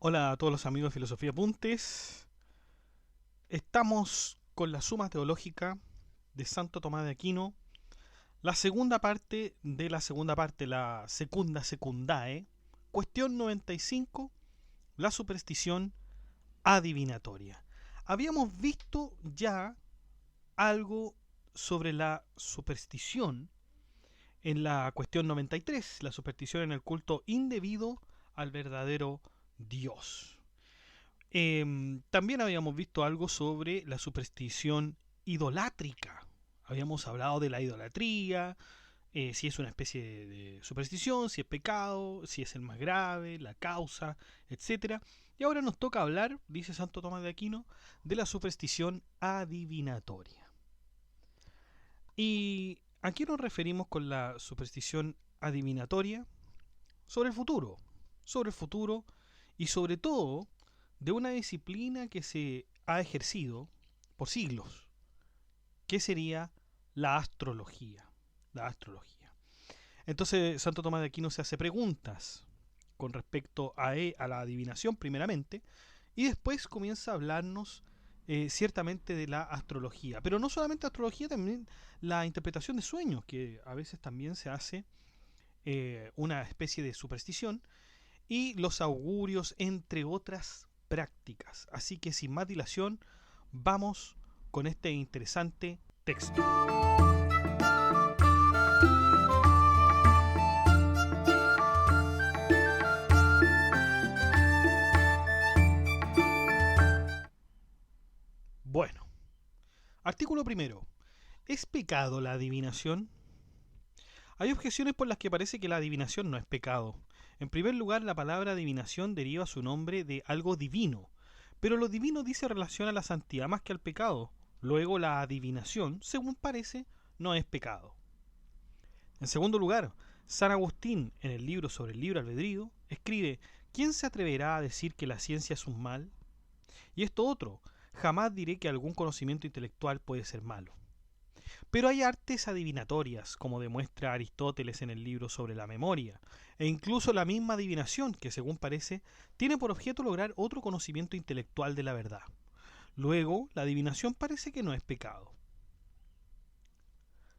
Hola a todos los amigos de Filosofía Apuntes. Estamos con la Suma Teológica de Santo Tomás de Aquino, la segunda parte de la segunda parte, la Secunda Secundae, cuestión 95, la superstición adivinatoria. Habíamos visto ya algo sobre la superstición en la cuestión 93, la superstición en el culto indebido al verdadero Dios. También habíamos visto algo sobre la superstición idolátrica. Habíamos hablado de la idolatría, si es una especie de superstición, si es pecado, si es el más grave, la causa, etcétera. Y ahora nos toca hablar, dice Santo Tomás de Aquino, de la superstición adivinatoria. ¿Y a qué nos referimos con la superstición adivinatoria? Sobre el futuro y sobre todo de una disciplina que se ha ejercido por siglos, que sería la astrología. La astrología. Entonces Santo Tomás de Aquino se hace preguntas con respecto a la adivinación primeramente, y después comienza a hablarnos ciertamente de la astrología. Pero no solamente astrología, también la interpretación de sueños, que a veces también se hace una especie de superstición, y los augurios, entre otras prácticas. Así que sin más dilación, vamos con este interesante texto. Bueno, artículo primero. ¿Es pecado la adivinación? Hay objeciones por las que parece que la adivinación no es pecado. En primer lugar, la palabra adivinación deriva su nombre de algo divino, pero lo divino dice relación a la santidad más que al pecado. Luego, la adivinación, según parece, no es pecado. En segundo lugar, San Agustín, en el libro sobre el libre albedrío, escribe: ¿quién se atreverá a decir que la ciencia es un mal? Y esto otro: jamás diré que algún conocimiento intelectual puede ser malo. Pero hay artes adivinatorias, como demuestra Aristóteles en el libro sobre la memoria, e incluso la misma adivinación, que según parece, tiene por objeto lograr otro conocimiento intelectual de la verdad. Luego, la adivinación parece que no es pecado.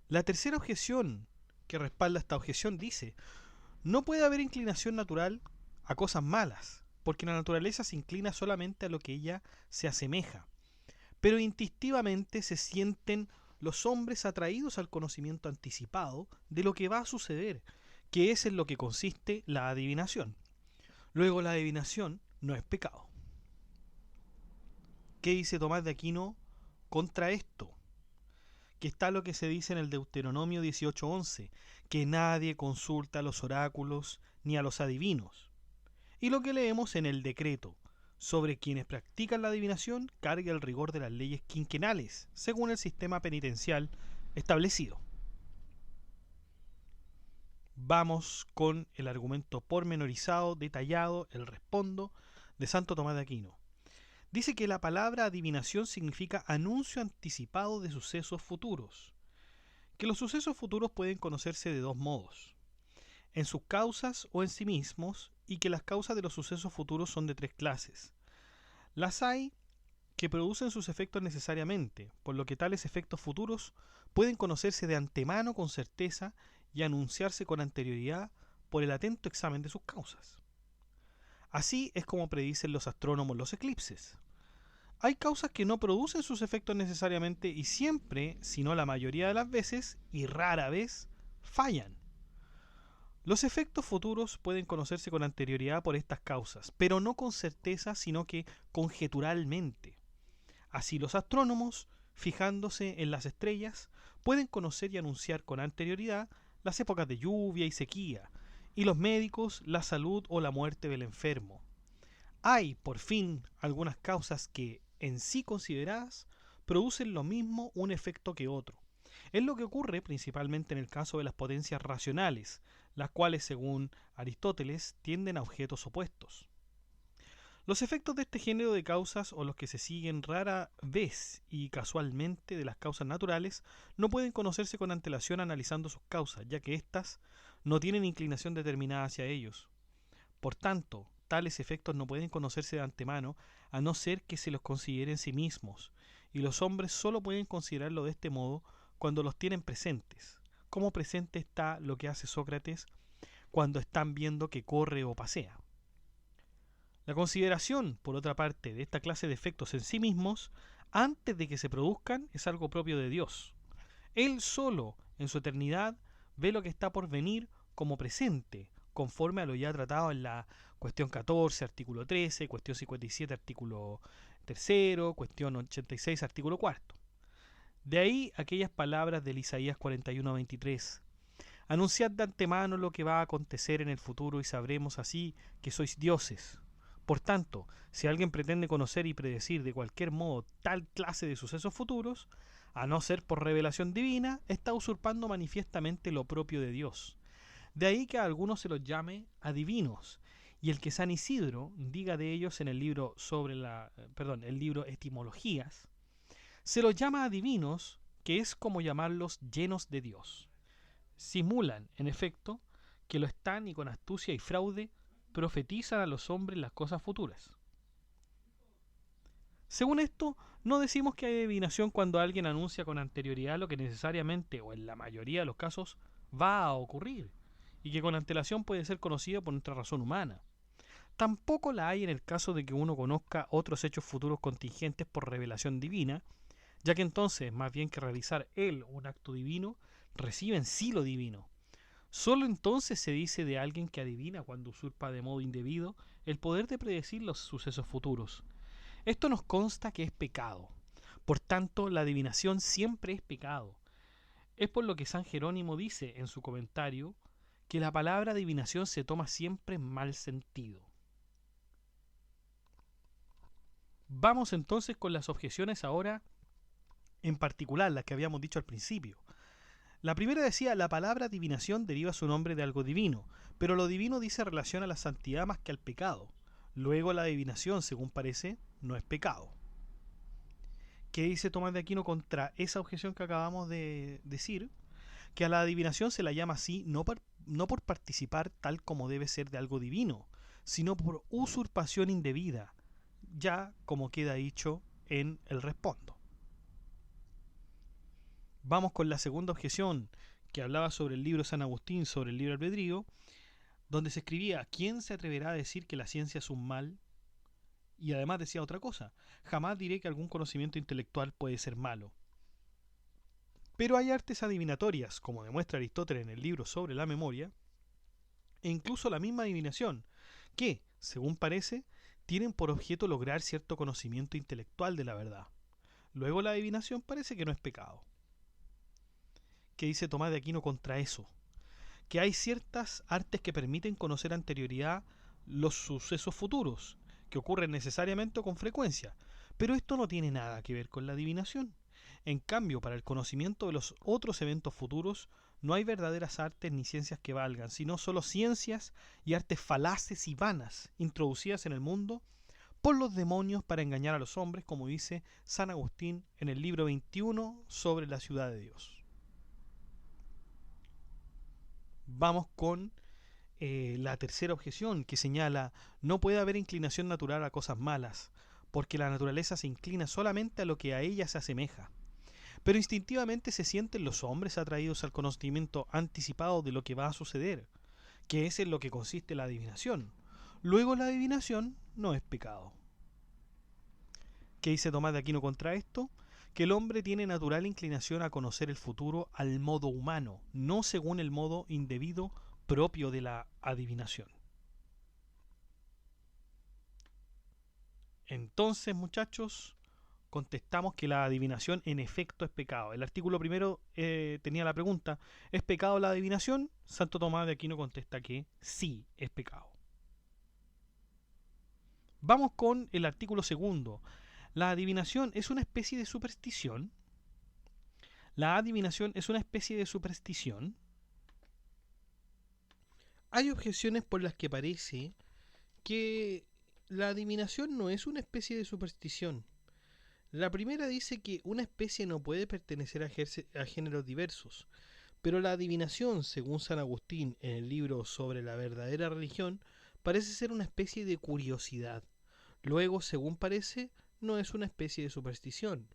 La tercera objeción que respalda esta objeción dice: no puede haber inclinación natural a cosas malas, porque la naturaleza se inclina solamente a lo que ella se asemeja, pero instintivamente se sienten los hombres atraídos al conocimiento anticipado de lo que va a suceder, que es en lo que consiste la adivinación. Luego, la adivinación no es pecado. ¿Qué dice Tomás de Aquino contra esto? Que está lo que se dice en el Deuteronomio 18:11, que nadie consulta a los oráculos ni a los adivinos. Y lo que leemos en el decreto: sobre quienes practican la adivinación carga el rigor de las leyes quinquenales, según el sistema penitencial establecido. Vamos con el argumento pormenorizado, detallado, el respondo de Santo Tomás de Aquino. Dice que la palabra adivinación significa anuncio anticipado de sucesos futuros, que los sucesos futuros pueden conocerse de dos modos: en sus causas o en sí mismos, y que las causas de los sucesos futuros son de tres clases. Las hay que producen sus efectos necesariamente, por lo que tales efectos futuros pueden conocerse de antemano con certeza y anunciarse con anterioridad por el atento examen de sus causas. Así es como predicen los astrónomos los eclipses. Hay causas que no producen sus efectos necesariamente y siempre, si no la mayoría de las veces, y rara vez, fallan. Los efectos futuros pueden conocerse con anterioridad por estas causas, pero no con certeza, sino que conjeturalmente. Así los astrónomos, fijándose en las estrellas, pueden conocer y anunciar con anterioridad las épocas de lluvia y sequía, y los médicos la salud o la muerte del enfermo. Hay, por fin, algunas causas que, en sí consideradas, producen lo mismo un efecto que otro. Es lo que ocurre principalmente en el caso de las potencias racionales, las cuales, según Aristóteles, tienden a objetos opuestos. Los efectos de este género de causas, o los que se siguen rara vez y casualmente de las causas naturales, no pueden conocerse con antelación analizando sus causas, ya que éstas no tienen inclinación determinada hacia ellos. Por tanto, tales efectos no pueden conocerse de antemano, a no ser que se los consideren en sí mismos, y los hombres solo pueden considerarlo de este modo cuando los tienen presentes. Como presente está lo que hace Sócrates cuando están viendo que corre o pasea. La consideración, por otra parte, de esta clase de efectos en sí mismos, antes de que se produzcan, es algo propio de Dios. Él solo, en su eternidad, ve lo que está por venir como presente, conforme a lo ya tratado en la cuestión 14, artículo 13, cuestión 57, artículo 3, cuestión 86, artículo 4. De ahí aquellas palabras del Isaías 41:23. Anunciad de antemano lo que va a acontecer en el futuro y sabremos así que sois dioses. Por tanto, si alguien pretende conocer y predecir de cualquier modo tal clase de sucesos futuros, a no ser por revelación divina, está usurpando manifiestamente lo propio de Dios. De ahí que a algunos se los llame adivinos, y el que San Isidro diga de ellos en el libro el libro Etimologías, se los llama adivinos, que es como llamarlos llenos de Dios. Simulan, en efecto, que lo están y con astucia y fraude profetizan a los hombres las cosas futuras. Según esto, no decimos que hay adivinación cuando alguien anuncia con anterioridad lo que necesariamente, o en la mayoría de los casos, va a ocurrir, y que con antelación puede ser conocido por nuestra razón humana. Tampoco la hay en el caso de que uno conozca otros hechos futuros contingentes por revelación divina, ya que entonces, más bien que realizar él un acto divino, recibe en sí lo divino. Solo entonces se dice de alguien que adivina cuando usurpa de modo indebido el poder de predecir los sucesos futuros. Esto nos consta que es pecado. Por tanto, la adivinación siempre es pecado. Es por lo que San Jerónimo dice en su comentario que la palabra adivinación se toma siempre en mal sentido. Vamos entonces con las objeciones ahora, en particular las que habíamos dicho al principio. La primera decía, la palabra adivinación deriva su nombre de algo divino, pero lo divino dice relación a la santidad más que al pecado. Luego la adivinación, según parece, no es pecado. ¿Qué dice Tomás de Aquino contra esa objeción que acabamos de decir? Que a la adivinación se la llama así no por participar tal como debe ser de algo divino, sino por usurpación indebida, ya como queda dicho en el respondo. Vamos con la segunda objeción, que hablaba sobre el libro San Agustín, sobre el libre albedrío, donde se escribía, ¿quién se atreverá a decir que la ciencia es un mal? Y además decía otra cosa, jamás diré que algún conocimiento intelectual puede ser malo. Pero hay artes adivinatorias, como demuestra Aristóteles en el libro sobre la memoria, e incluso la misma adivinación, que, según parece, tienen por objeto lograr cierto conocimiento intelectual de la verdad. Luego la adivinación parece que no es pecado. ¿Qué dice Tomás de Aquino contra eso? Que hay ciertas artes que permiten conocer anterioridad los sucesos futuros, que ocurren necesariamente o con frecuencia, pero esto no tiene nada que ver con la adivinación. En cambio, para el conocimiento de los otros eventos futuros, no hay verdaderas artes ni ciencias que valgan, sino solo ciencias y artes falaces y vanas, introducidas en el mundo por los demonios para engañar a los hombres, como dice San Agustín en el libro 21 sobre la ciudad de Dios. Vamos con la tercera objeción, que señala, no puede haber inclinación natural a cosas malas, porque la naturaleza se inclina solamente a lo que a ella se asemeja. Pero instintivamente se sienten los hombres atraídos al conocimiento anticipado de lo que va a suceder, que es en lo que consiste la adivinación. Luego la adivinación no es pecado. ¿Qué dice Tomás de Aquino contra esto? Que el hombre tiene natural inclinación a conocer el futuro al modo humano, no según el modo indebido propio de la adivinación. Entonces, muchachos, contestamos que la adivinación en efecto es pecado. El artículo primero tenía la pregunta, ¿es pecado la adivinación? Santo Tomás de Aquino contesta que sí, es pecado. Vamos con el artículo segundo. ¿La adivinación es una especie de superstición? ¿La adivinación es una especie de superstición? Hay objeciones por las que parece que la adivinación no es una especie de superstición. La primera dice que una especie no puede pertenecer a géneros diversos, pero la adivinación, según San Agustín en el libro sobre la verdadera religión, parece ser una especie de curiosidad. Luego, según parece, no es una especie de superstición.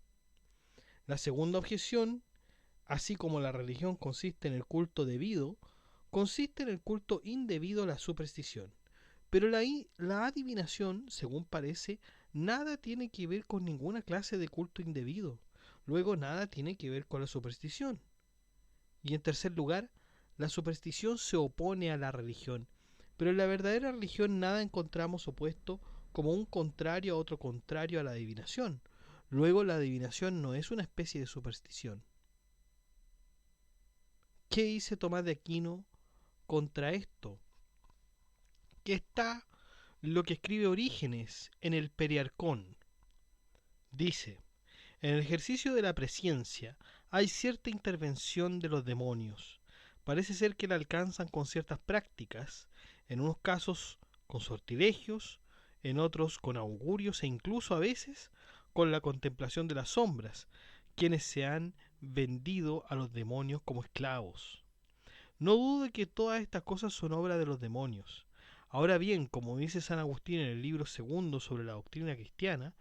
La segunda objeción, así como la religión consiste en el culto debido, consiste en el culto indebido a la superstición. Pero la adivinación, según parece, nada tiene que ver con ninguna clase de culto indebido. Luego nada tiene que ver con la superstición. Y en tercer lugar, la superstición se opone a la religión. Pero en la verdadera religión nada encontramos opuesto como un contrario a otro contrario a la adivinación. Luego la adivinación no es una especie de superstición. ¿Qué dice Tomás de Aquino contra esto? Que está lo que escribe Orígenes en el Periarcón. Dice: en el ejercicio de la presciencia hay cierta intervención de los demonios. Parece ser que la alcanzan con ciertas prácticas, en unos casos con sortilegios, en otros con augurios e incluso a veces con la contemplación de las sombras, quienes se han vendido a los demonios como esclavos. No dudo de que todas estas cosas son obra de los demonios. Ahora bien, como dice San Agustín en el libro segundo sobre la doctrina cristiana,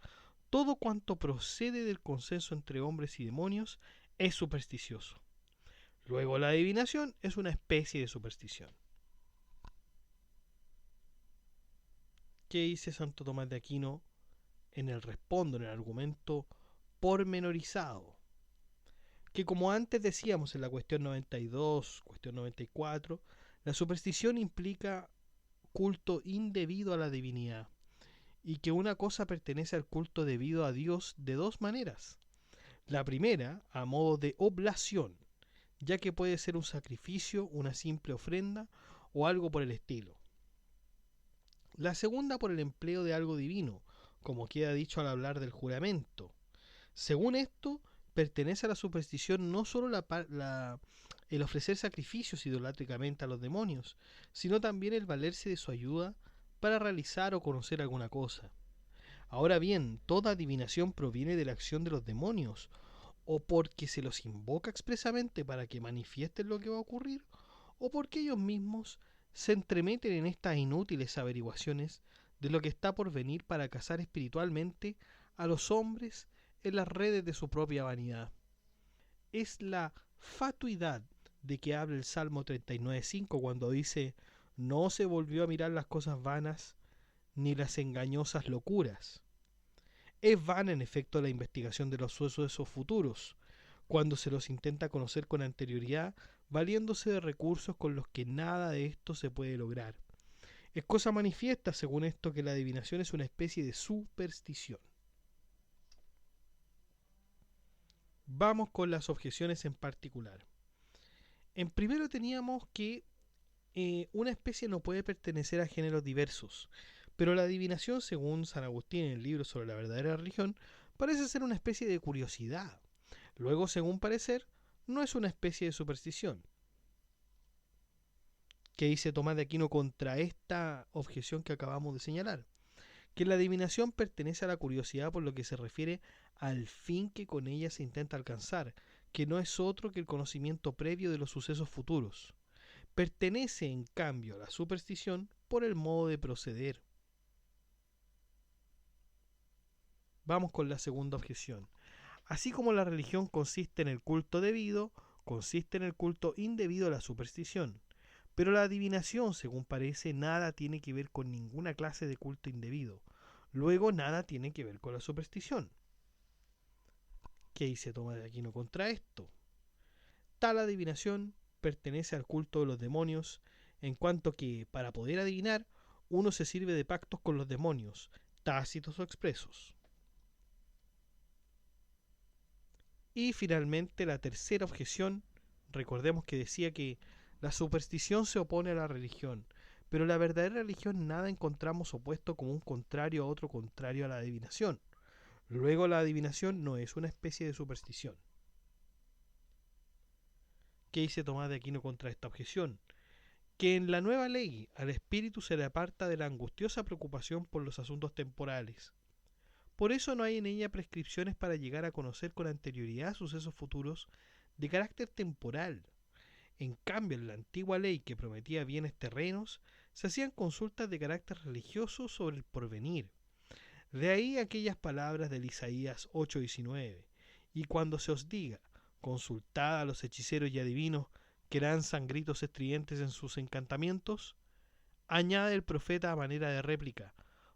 todo cuanto procede del consenso entre hombres y demonios es supersticioso. Luego la adivinación es una especie de superstición. ¿Qué dice Santo Tomás de Aquino en el respondo, en el argumento pormenorizado? Que como antes decíamos en la cuestión 92, cuestión 94, la superstición implica culto indebido a la divinidad, y que una cosa pertenece al culto debido a Dios de dos maneras. La primera, a modo de oblación, ya que puede ser un sacrificio, una simple ofrenda o algo por el estilo. La segunda, por el empleo de algo divino, como queda dicho al hablar del juramento. Según esto, pertenece a la superstición no solo el ofrecer sacrificios idolátricamente a los demonios, sino también el valerse de su ayuda para realizar o conocer alguna cosa. Ahora bien, toda adivinación proviene de la acción de los demonios, o porque se los invoca expresamente para que manifiesten lo que va a ocurrir, o porque ellos mismos se entremeten en estas inútiles averiguaciones de lo que está por venir para cazar espiritualmente a los hombres en las redes de su propia vanidad. Es la fatuidad de que habla el Salmo 39:5 cuando dice: no se volvió a mirar las cosas vanas ni las engañosas locuras. Es vana en efecto la investigación de los sucesos futuros, cuando se los intenta conocer con anterioridad, valiéndose de recursos con los que nada de esto se puede lograr. Es cosa manifiesta, según esto, que la adivinación es una especie de superstición. Vamos con las objeciones en particular. En primero teníamos que una especie no puede pertenecer a géneros diversos, pero la adivinación, según San Agustín en el libro sobre la verdadera religión, parece ser una especie de curiosidad. Luego, según parecer, no es una especie de superstición. ¿Qué dice Tomás de Aquino contra esta objeción que acabamos de señalar? Que la adivinación pertenece a la curiosidad por lo que se refiere al fin que con ella se intenta alcanzar, que no es otro que el conocimiento previo de los sucesos futuros. Pertenece, en cambio, a la superstición por el modo de proceder. Vamos con la segunda objeción. Así como la religión consiste en el culto debido, consiste en el culto indebido a la superstición. Pero la adivinación, según parece, nada tiene que ver con ninguna clase de culto indebido. Luego nada tiene que ver con la superstición. ¿Qué dice Tomás de Aquino contra esto? Tal adivinación pertenece al culto de los demonios, en cuanto que, para poder adivinar, uno se sirve de pactos con los demonios, tácitos o expresos. Y finalmente la tercera objeción, recordemos que decía que la superstición se opone a la religión, pero la verdadera religión nada encontramos opuesto como un contrario a otro contrario a la adivinación. Luego la adivinación no es una especie de superstición. ¿Qué dice Tomás de Aquino contra esta objeción? Que en la nueva ley al espíritu se le aparta de la angustiosa preocupación por los asuntos temporales. Por eso no hay en ella prescripciones para llegar a conocer con anterioridad sucesos futuros de carácter temporal. En cambio, en la antigua ley que prometía bienes terrenos, se hacían consultas de carácter religioso sobre el porvenir. De ahí aquellas palabras del Isaías 8:19. Y cuando se os diga, consultad a los hechiceros y adivinos que lanzan gritos estridentes en sus encantamientos, añade el profeta a manera de réplica,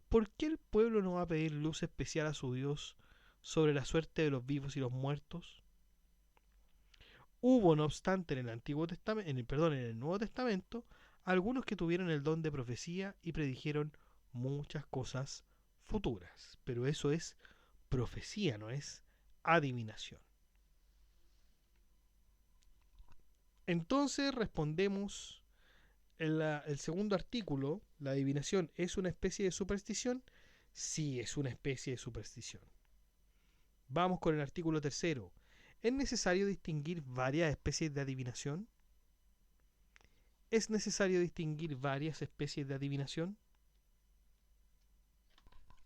¿por qué el pueblo no va a pedir luz especial a su Dios sobre la suerte de los vivos y los muertos? Hubo, no obstante, en el Nuevo Testamento, algunos que tuvieron el don de profecía y predijeron muchas cosas futuras. Pero eso es profecía, no es adivinación. Entonces respondemos el segundo artículo, ¿la adivinación es una especie de superstición? Sí, es una especie de superstición. Vamos con el artículo tercero. ¿Es necesario distinguir varias especies de adivinación? ¿Es necesario distinguir varias especies de adivinación?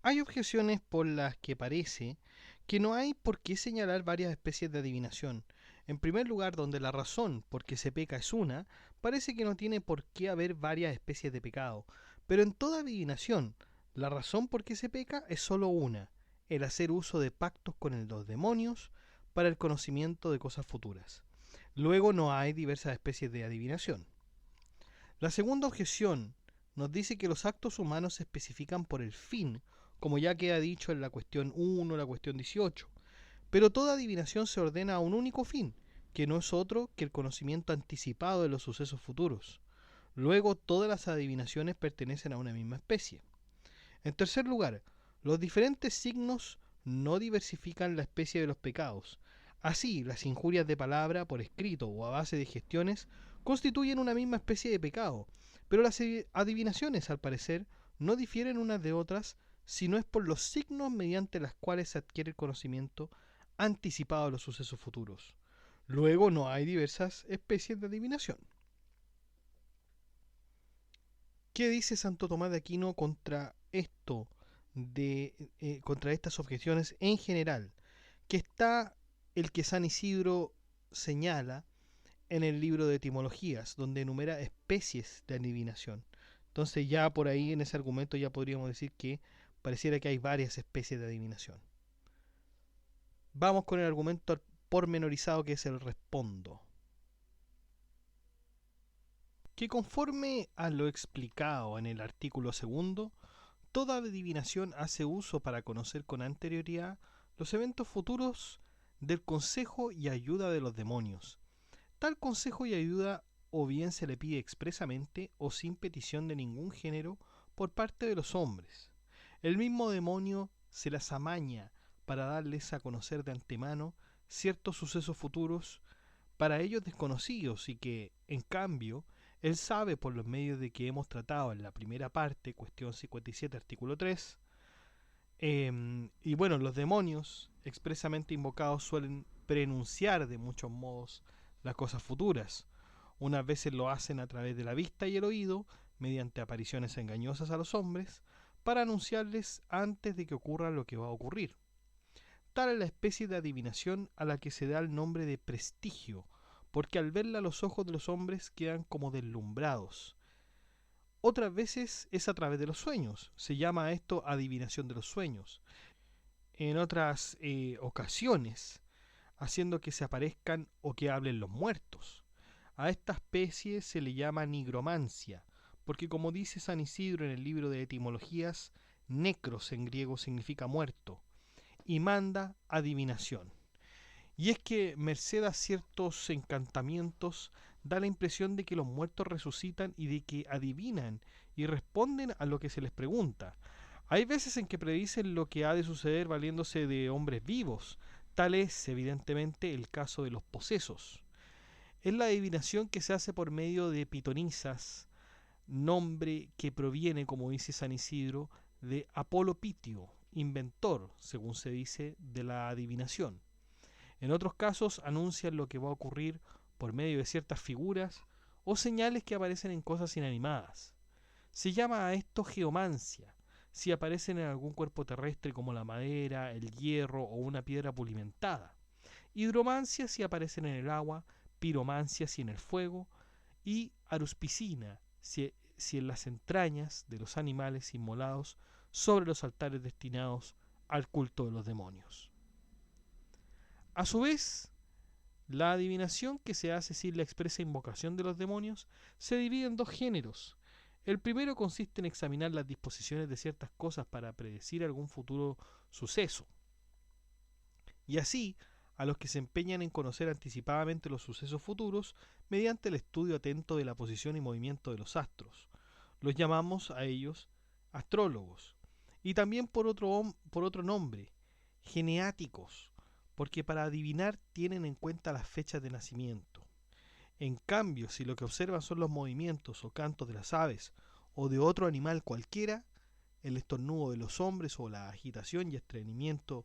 Hay objeciones por las que parece que no hay por qué señalar varias especies de adivinación. En primer lugar, donde la razón por qué se peca es una, parece que no tiene por qué haber varias especies de pecado. Pero en toda adivinación, la razón por qué se peca es solo una, el hacer uso de pactos con los demonios para el conocimiento de cosas futuras. Luego no hay diversas especies de adivinación. La segunda objeción nos dice que los actos humanos se especifican por el fin, como ya queda dicho en la cuestión 1, la cuestión 18. Pero toda adivinación se ordena a un único fin, que no es otro que el conocimiento anticipado de los sucesos futuros. Luego, todas las adivinaciones pertenecen a una misma especie. En tercer lugar, los diferentes signos no diversifican la especie de los pecados. Así, las injurias de palabra, por escrito o a base de gestiones, constituyen una misma especie de pecado, pero las adivinaciones, al parecer, no difieren unas de otras, sino es por los signos mediante los cuales se adquiere el conocimiento anticipado de los sucesos futuros. Luego no hay diversas especies de adivinación. ¿Qué dice Santo Tomás de Aquino contra esto, contra estas objeciones en general? Que está el que San Isidro señala en el libro de Etimologías, donde enumera especies de adivinación. Entonces ya por ahí en ese argumento ya podríamos decir que pareciera que hay varias especies de adivinación. Vamos con el argumento pormenorizado, que es el respondo. Que conforme a lo explicado en el artículo segundo, toda adivinación hace uso para conocer con anterioridad los eventos futuros del consejo y ayuda de los demonios. Tal consejo y ayuda o bien se le pide expresamente o sin petición de ningún género por parte de los hombres. El mismo demonio se las amaña para darles a conocer de antemano ciertos sucesos futuros para ellos desconocidos y que, en cambio, él sabe por los medios de que hemos tratado en la primera parte, cuestión 57, artículo 3. Y bueno, los demonios expresamente invocados suelen prenunciar de muchos modos las cosas futuras. Unas veces lo hacen a través de la vista y el oído, mediante apariciones engañosas a los hombres, para anunciarles antes de que ocurra lo que va a ocurrir. Tal es la especie de adivinación a la que se da el nombre de prestigio, porque al verla los ojos de los hombres quedan como deslumbrados. Otras veces es a través de los sueños, se llama esto adivinación de los sueños. En otras ocasiones, haciendo que se aparezcan o que hablen los muertos. A esta especie se le llama nigromancia, porque como dice San Isidro en el libro de Etimologías, necros en griego significa muerto, y manda adivinación. Y es que, merced a ciertos encantamientos, da la impresión de que los muertos resucitan y de que adivinan y responden a lo que se les pregunta. Hay veces en que predicen lo que ha de suceder valiéndose de hombres vivos. Tal es, evidentemente, el caso de los posesos. Es la adivinación que se hace por medio de pitonisas, nombre que proviene, como dice San Isidro, de Apolo Pitio, inventor, según se dice, de la adivinación. En otros casos anuncian lo que va a ocurrir por medio de ciertas figuras o señales que aparecen en cosas inanimadas. Se llama a esto geomancia, si aparecen en algún cuerpo terrestre como la madera, el hierro o una piedra pulimentada. Hidromancia si aparecen en el agua, piromancia si en el fuego, y aruspicina si si en las entrañas de los animales inmolados sobre los altares destinados al culto de los demonios. A su vez, la adivinación que se hace sin la expresa invocación de los demonios se divide en dos géneros. El primero consiste en examinar las disposiciones de ciertas cosas para predecir algún futuro suceso. Y así, a los que se empeñan en conocer anticipadamente los sucesos futuros mediante el estudio atento de la posición y movimiento de los astros. Los llamamos a ellos astrólogos. Y también por otro nombre, geneáticos, porque para adivinar tienen en cuenta las fechas de nacimiento. En cambio, si lo que observan son los movimientos o cantos de las aves o de otro animal cualquiera, el estornudo de los hombres o la agitación y estreñimiento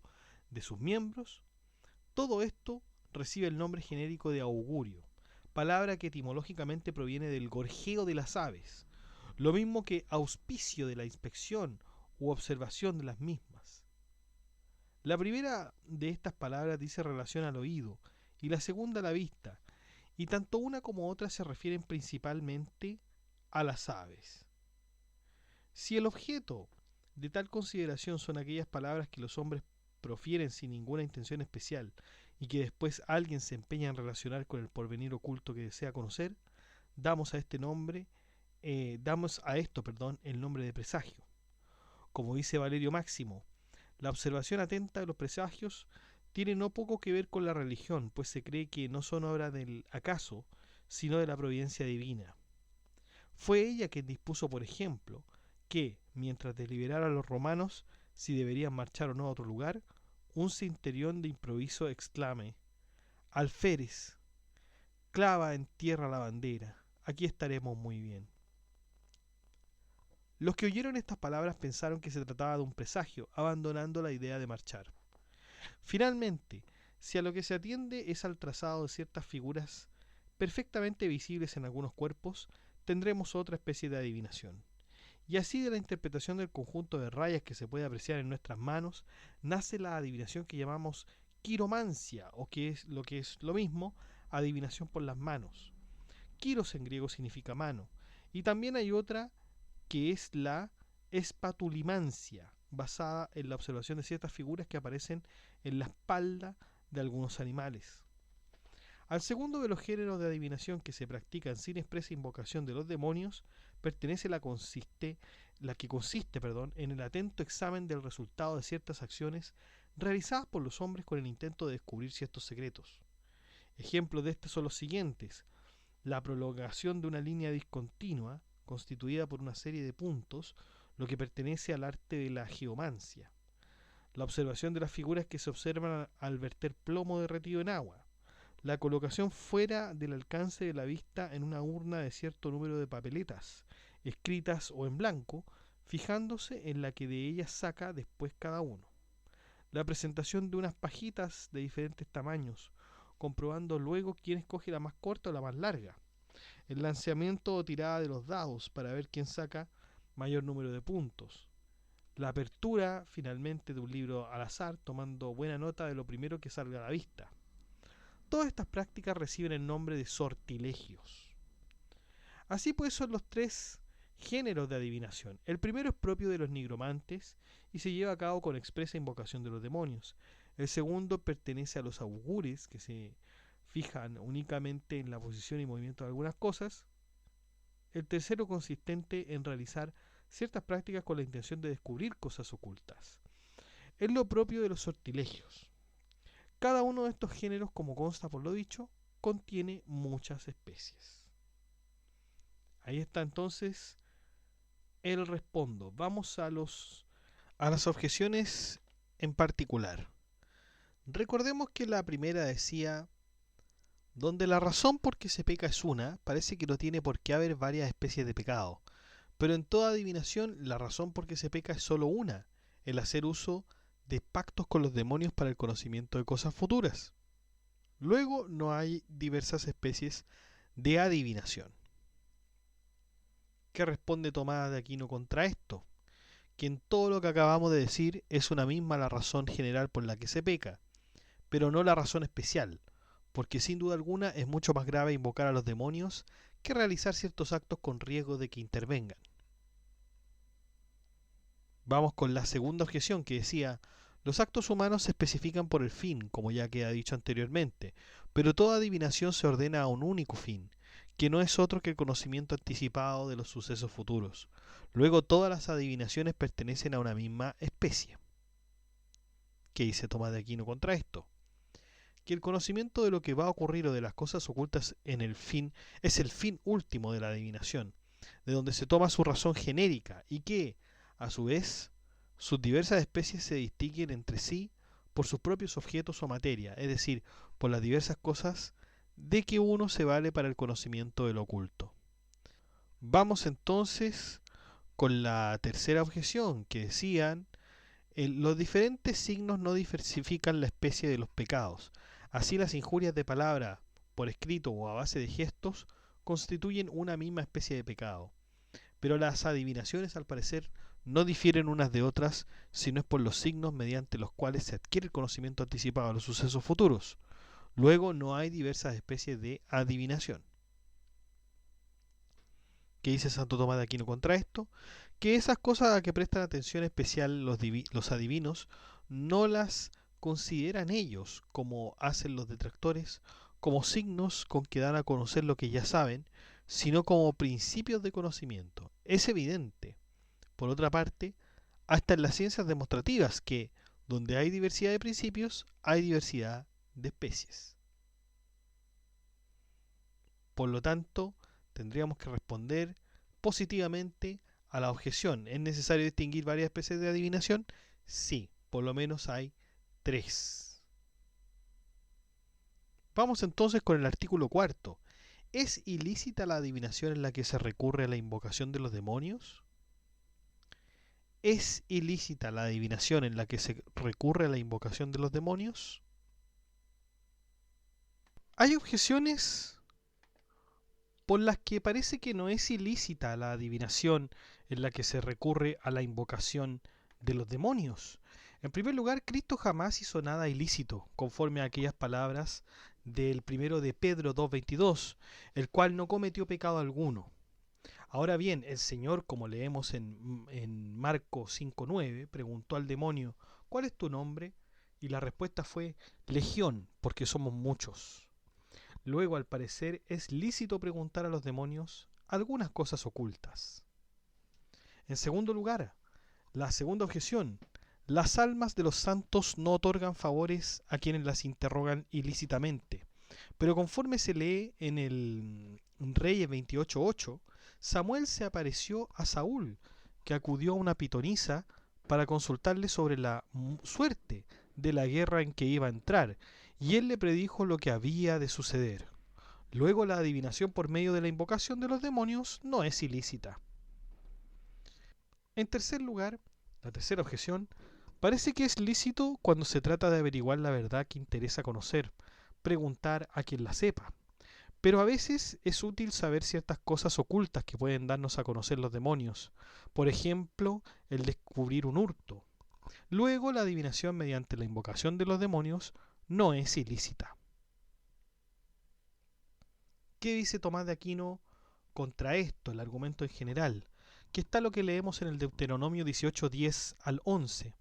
de sus miembros, todo esto recibe el nombre genérico de augurio, palabra que etimológicamente proviene del gorjeo de las aves, lo mismo que auspicio de la inspección u observación de las mismas. La primera de estas palabras dice relación al oído y la segunda a la vista, y tanto una como otra se refieren principalmente a las aves. Si el objeto de tal consideración son aquellas palabras que los hombres profieren sin ninguna intención especial y que después alguien se empeña en relacionar con el porvenir oculto que desea conocer, damos a esto el nombre de presagio. Como dice Valerio Máximo, la observación atenta de los presagios tiene no poco que ver con la religión, pues se cree que no son obra del acaso, sino de la providencia divina. Fue ella quien dispuso, por ejemplo, que, mientras deliberara a los romanos si deberían marchar o no a otro lugar, un centurión de improviso exclame: «Alférez, clava en tierra la bandera, aquí estaremos muy bien». Los que oyeron estas palabras pensaron que se trataba de un presagio, abandonando la idea de marchar. Finalmente, si a lo que se atiende es al trazado de ciertas figuras perfectamente visibles en algunos cuerpos, tendremos otra especie de adivinación. Y así de la interpretación del conjunto de rayas que se puede apreciar en nuestras manos, nace la adivinación que llamamos quiromancia, o que es lo mismo, adivinación por las manos. Quiros en griego significa mano, y también hay otra que es la espatulimancia, basada en la observación de ciertas figuras que aparecen en la espalda de algunos animales. Al segundo de los géneros de adivinación que se practican sin expresa invocación de los demonios, pertenece la que consiste en el atento examen del resultado de ciertas acciones realizadas por los hombres con el intento de descubrir ciertos secretos. Ejemplos de estos son los siguientes: la prolongación de una línea discontinua constituida por una serie de puntos, lo que pertenece al arte de la geomancia; la observación de las figuras que se observan al verter plomo derretido en agua; la colocación fuera del alcance de la vista en una urna de cierto número de papeletas, escritas o en blanco, fijándose en la que de ellas saca después cada uno; la presentación de unas pajitas de diferentes tamaños, comprobando luego quién escoge la más corta o la más larga; el lanzamiento o tirada de los dados para ver quién saca mayor número de puntos; la apertura finalmente de un libro al azar, tomando buena nota de lo primero que salga a la vista. Todas estas prácticas reciben el nombre de sortilegios. Así pues, son los tres géneros de adivinación. El primero es propio de los nigromantes y se lleva a cabo con expresa invocación de los demonios. El segundo pertenece a los augures, que se fijan únicamente en la posición y movimiento de algunas cosas. El tercero consistente en realizar ciertas prácticas con la intención de descubrir cosas ocultas. Es lo propio de los sortilegios. Cada uno de estos géneros, como consta por lo dicho, contiene muchas especies. Ahí está entonces el respondo. Vamos a las objeciones en particular. Recordemos que la primera decía: donde la razón por qué se peca es una, parece que no tiene por qué haber varias especies de pecado. Pero en toda adivinación, la razón por qué se peca es solo una: el hacer uso de pactos con los demonios para el conocimiento de cosas futuras. Luego no hay diversas especies de adivinación. ¿Qué responde Tomás de Aquino contra esto? Que en todo lo que acabamos de decir es una misma la razón general por la que se peca, pero no la razón especial, porque sin duda alguna es mucho más grave invocar a los demonios que realizar ciertos actos con riesgo de que intervengan. Vamos con la segunda objeción que decía, los actos humanos se especifican por el fin, como ya queda dicho anteriormente, pero toda adivinación se ordena a un único fin, que no es otro que el conocimiento anticipado de los sucesos futuros. Luego todas las adivinaciones pertenecen a una misma especie. ¿Qué dice Tomás de Aquino contra esto? Que el conocimiento de lo que va a ocurrir o de las cosas ocultas en el fin es el fin último de la adivinación, de donde se toma su razón genérica y que, a su vez, sus diversas especies se distinguen entre sí por sus propios objetos o materia, es decir, por las diversas cosas de que uno se vale para el conocimiento de lo oculto. Vamos entonces con la tercera objeción, que decían, los diferentes signos no diversifican la especie de los pecados. Así las injurias de palabra, por escrito o a base de gestos, constituyen una misma especie de pecado. Pero las adivinaciones, al parecer, no difieren unas de otras, sino es por los signos mediante los cuales se adquiere el conocimiento anticipado de los sucesos futuros. Luego no hay diversas especies de adivinación. ¿Qué dice Santo Tomás de Aquino contra esto? Que esas cosas a que prestan atención especial los adivinos no las consideran ellos, como hacen los detractores, como signos con que dan a conocer lo que ya saben, sino como principios de conocimiento. Es evidente, por otra parte, hasta en las ciencias demostrativas, que donde hay diversidad de principios, hay diversidad de especies. Por lo tanto, tendríamos que responder positivamente a la objeción. ¿Es necesario distinguir varias especies de adivinación? Sí, por lo menos hay 3. Vamos entonces con el artículo 4. ¿Es ilícita la adivinación en la que se recurre a la invocación de los demonios? ¿Es ilícita la adivinación en la que se recurre a la invocación de los demonios? Hay objeciones por las que parece que no es ilícita la adivinación en la que se recurre a la invocación de los demonios. En primer lugar, Cristo jamás hizo nada ilícito, conforme a aquellas palabras del primero de Pedro 2:22, el cual no cometió pecado alguno. Ahora bien, el Señor, como leemos en Marcos 5:9, preguntó al demonio, ¿cuál es tu nombre? Y la respuesta fue, Legión, porque somos muchos. Luego, al parecer, es lícito preguntar a los demonios algunas cosas ocultas. En segundo lugar, la segunda objeción. Las almas de los santos no otorgan favores a quienes las interrogan ilícitamente. Pero conforme se lee en el Reyes 28:8, Samuel se apareció a Saúl, que acudió a una pitonisa para consultarle sobre la suerte de la guerra en que iba a entrar, y él le predijo lo que había de suceder. Luego la adivinación por medio de la invocación de los demonios no es ilícita. En tercer lugar, la tercera objeción, parece que es lícito cuando se trata de averiguar la verdad que interesa conocer, preguntar a quien la sepa. Pero a veces es útil saber ciertas cosas ocultas que pueden darnos a conocer los demonios, por ejemplo, el descubrir un hurto. Luego la adivinación mediante la invocación de los demonios no es ilícita. ¿Qué dice Tomás de Aquino contra esto, el argumento en general? Que está lo que leemos en el Deuteronomio 18:10 al 11.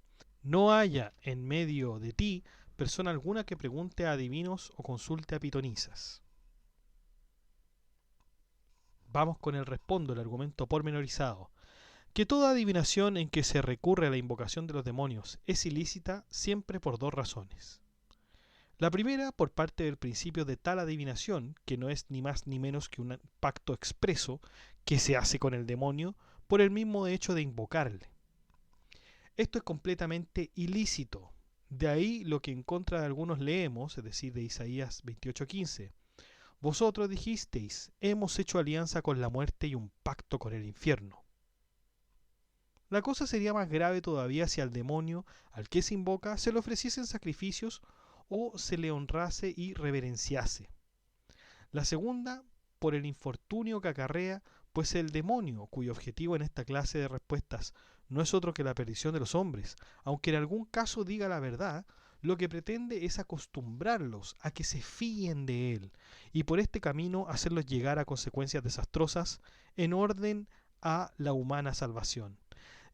No haya en medio de ti persona alguna que pregunte a adivinos o consulte a pitonisas. Vamos con el respondo, el argumento pormenorizado. Que toda adivinación en que se recurre a la invocación de los demonios es ilícita siempre por 2 razones. La primera, por parte del principio de tal adivinación, que no es ni más ni menos que un pacto expreso que se hace con el demonio por el mismo hecho de invocarle. Esto es completamente ilícito. De ahí lo que en contra de algunos leemos, es decir, de Isaías 28:15. Vosotros dijisteis, hemos hecho alianza con la muerte y un pacto con el infierno. La cosa sería más grave todavía si al demonio al que se invoca se le ofreciesen sacrificios o se le honrase y reverenciase. La segunda, por el infortunio que acarrea, pues el demonio, cuyo objetivo en esta clase de respuestas no es otro que la perdición de los hombres, aunque en algún caso diga la verdad, lo que pretende es acostumbrarlos a que se fíen de él y por este camino hacerlos llegar a consecuencias desastrosas en orden a la humana salvación.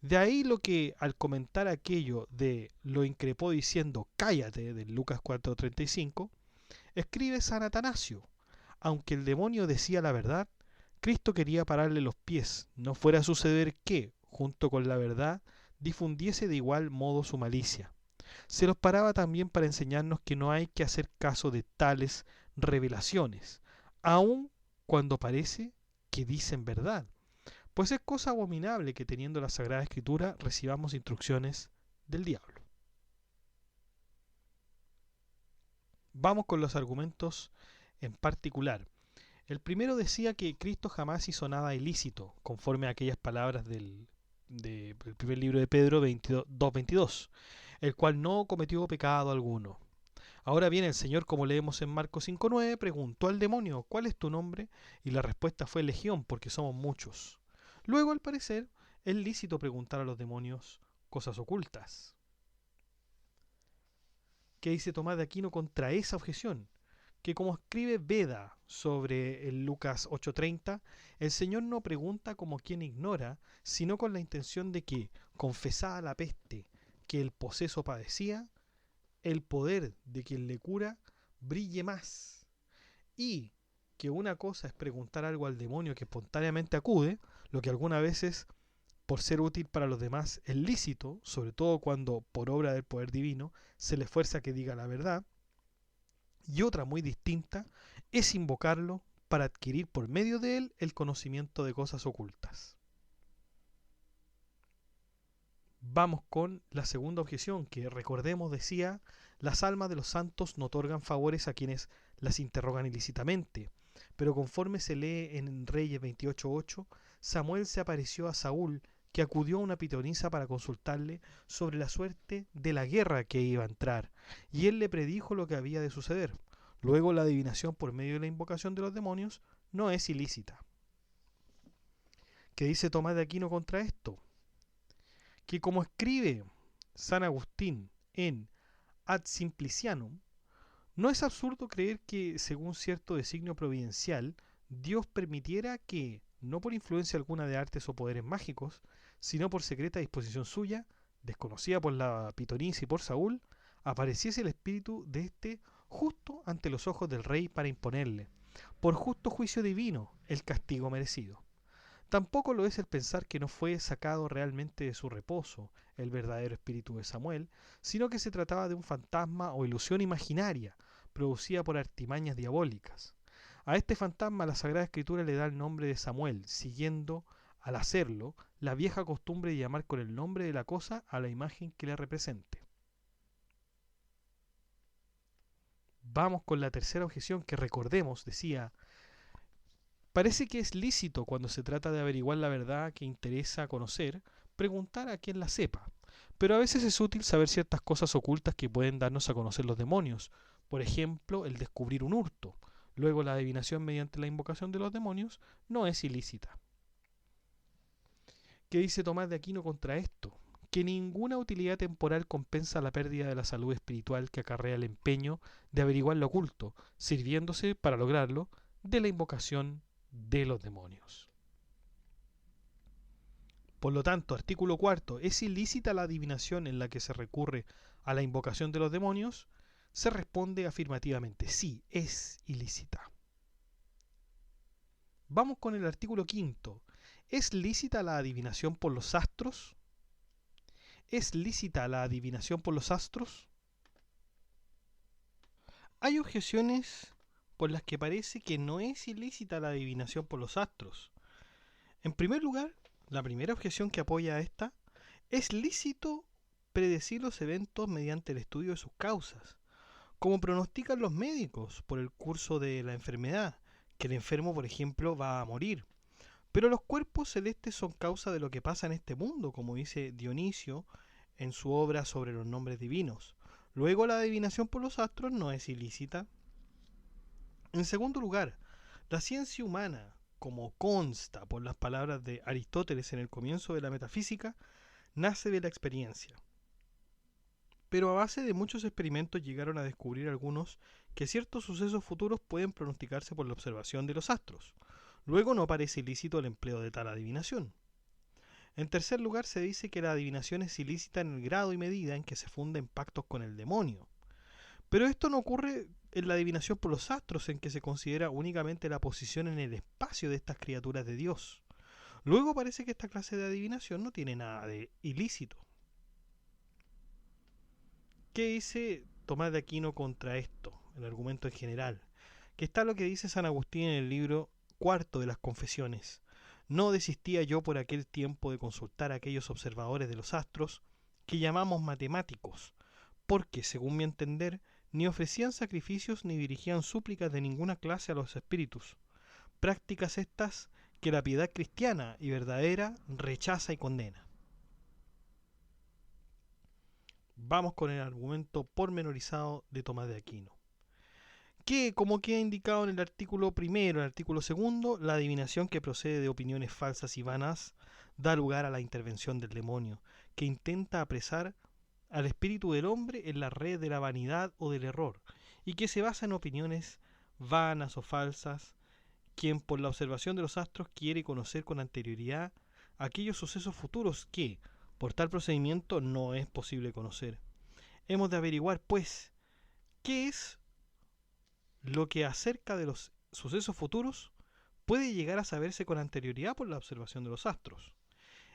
De ahí lo que al comentar aquello de lo increpó diciendo cállate de Lucas 4:35, escribe San Atanasio, aunque el demonio decía la verdad, Cristo quería pararle los pies, no fuera a suceder que, junto con la verdad, difundiese de igual modo su malicia. Se los paraba también para enseñarnos que no hay que hacer caso de tales revelaciones, aun cuando parece que dicen verdad, pues es cosa abominable que teniendo la Sagrada Escritura recibamos instrucciones del diablo. Vamos con los argumentos en particular. El primero decía que Cristo jamás hizo nada ilícito, conforme a aquellas palabras del primer libro de Pedro 2:22, el cual no cometió pecado alguno. Ahora bien, el Señor, como leemos en Marcos 5:9, preguntó al demonio, ¿cuál es tu nombre? Y la respuesta fue Legión, porque somos muchos. Luego, al parecer, es lícito preguntar a los demonios cosas ocultas. ¿Qué dice Tomás de Aquino contra esa objeción? Que como escribe Beda sobre el Lucas 8:30, el Señor no pregunta como quien ignora, sino con la intención de que, confesada la peste que el poseso padecía, el poder de quien le cura brille más. Y que una cosa es preguntar algo al demonio que espontáneamente acude, lo que algunas veces, por ser útil para los demás, es lícito, sobre todo cuando, por obra del poder divino, se le fuerza a que diga la verdad, y otra muy distinta es invocarlo para adquirir por medio de él el conocimiento de cosas ocultas. Vamos con la segunda objeción, que recordemos decía, las almas de los santos no otorgan favores a quienes las interrogan ilícitamente, pero conforme se lee en Reyes 28:8, Samuel se apareció a Saúl, que acudió a una pitonisa para consultarle sobre la suerte de la guerra que iba a entrar, y él le predijo lo que había de suceder. Luego la adivinación por medio de la invocación de los demonios no es ilícita. ¿Qué dice Tomás de Aquino contra esto? Que como escribe San Agustín en Ad Simplicianum, no es absurdo creer que, según cierto designio providencial, Dios permitiera que, no por influencia alguna de artes o poderes mágicos, sino por secreta disposición suya, desconocida por la pitonisa y por Saúl, apareciese el espíritu de éste justo ante los ojos del rey para imponerle, por justo juicio divino, el castigo merecido. Tampoco lo es el pensar que no fue sacado realmente de su reposo el verdadero espíritu de Samuel, sino que se trataba de un fantasma o ilusión imaginaria, producida por artimañas diabólicas. A este fantasma la Sagrada Escritura le da el nombre de Samuel, siguiendo, al hacerlo, la vieja costumbre de llamar con el nombre de la cosa a la imagen que le represente. Vamos con la tercera objeción que recordemos, decía, parece que es lícito cuando se trata de averiguar la verdad que interesa conocer, preguntar a quien la sepa, pero a veces es útil saber ciertas cosas ocultas que pueden darnos a conocer los demonios, por ejemplo, el descubrir un hurto. Luego la adivinación mediante la invocación de los demonios no es ilícita. ¿Qué dice Tomás de Aquino contra esto? Que ninguna utilidad temporal compensa la pérdida de la salud espiritual que acarrea el empeño de averiguar lo oculto, sirviéndose, para lograrlo, de la invocación de los demonios. Por lo tanto, artículo cuarto, ¿es ilícita la adivinación en la que se recurre a la invocación de los demonios? Se responde afirmativamente, sí, es ilícita. Vamos con el artículo quinto. ¿Es lícita la adivinación por los astros? ¿Es lícita la adivinación por los astros? Hay objeciones por las que parece que no es ilícita la adivinación por los astros. En primer lugar, la primera objeción que apoya a esta, es lícito predecir los eventos mediante el estudio de sus causas, como pronostican los médicos por el curso de la enfermedad, que el enfermo, por ejemplo, va a morir. Pero los cuerpos celestes son causa de lo que pasa en este mundo, como dice Dionisio en su obra sobre los nombres divinos. Luego, la adivinación por los astros no es ilícita. En segundo lugar, la ciencia humana, como consta por las palabras de Aristóteles en el comienzo de la metafísica, nace de la experiencia. pero a base de muchos experimentos llegaron a descubrir algunos que ciertos sucesos futuros pueden pronosticarse por la observación de los astros. Luego no parece ilícito el empleo de tal adivinación. En tercer lugar, se dice que la adivinación es ilícita en el grado y medida en que se funda en pactos con el demonio. Pero esto no ocurre en la adivinación por los astros, en que se considera únicamente la posición en el espacio de estas criaturas de Dios. Luego parece que esta clase de adivinación no tiene nada de ilícito. ¿Qué dice Tomás de Aquino contra esto? El argumento en general. Que está lo que dice San Agustín en el libro cuarto de las Confesiones. No desistía yo por aquel tiempo de consultar a aquellos observadores de los astros que llamamos matemáticos, porque, según mi entender, ni ofrecían sacrificios ni dirigían súplicas de ninguna clase a los espíritus. Prácticas estas que la piedad cristiana y verdadera rechaza y condena. Vamos con el argumento pormenorizado de Tomás de Aquino. Que, como queda indicado en el artículo primero, en el artículo segundo, la adivinación que procede de opiniones falsas y vanas da lugar a la intervención del demonio, que intenta apresar al espíritu del hombre en la red de la vanidad o del error, y que se basa en opiniones vanas o falsas, quien por la observación de los astros quiere conocer con anterioridad aquellos sucesos futuros que, por tal procedimiento, no es posible conocer. Hemos de averiguar, pues, qué es lo que acerca de los sucesos futuros puede llegar a saberse con anterioridad por la observación de los astros.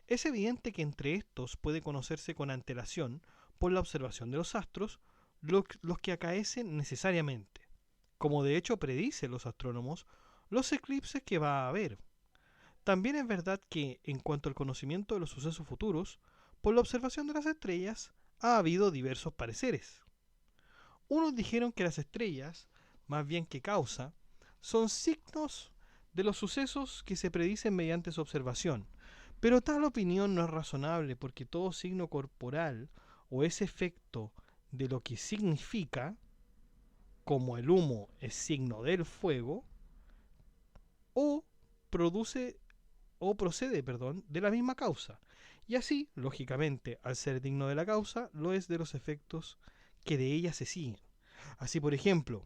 Es evidente que entre estos puede conocerse con antelación por la observación de los astros los que acaecen necesariamente, como de hecho predicen los astrónomos, los eclipses que va a haber. También es verdad que, en cuanto al conocimiento de los sucesos futuros, por la observación de las estrellas ha habido diversos pareceres. Unos dijeron que las estrellas, más bien que causa, son signos de los sucesos que se predicen mediante su observación, pero tal opinión no es razonable porque todo signo corporal o ese efecto de lo que significa, como el humo es signo del fuego, o procede, de la misma causa, y así, lógicamente, al ser digno de la causa, lo es de los efectos que de ella se siguen. Así, por ejemplo,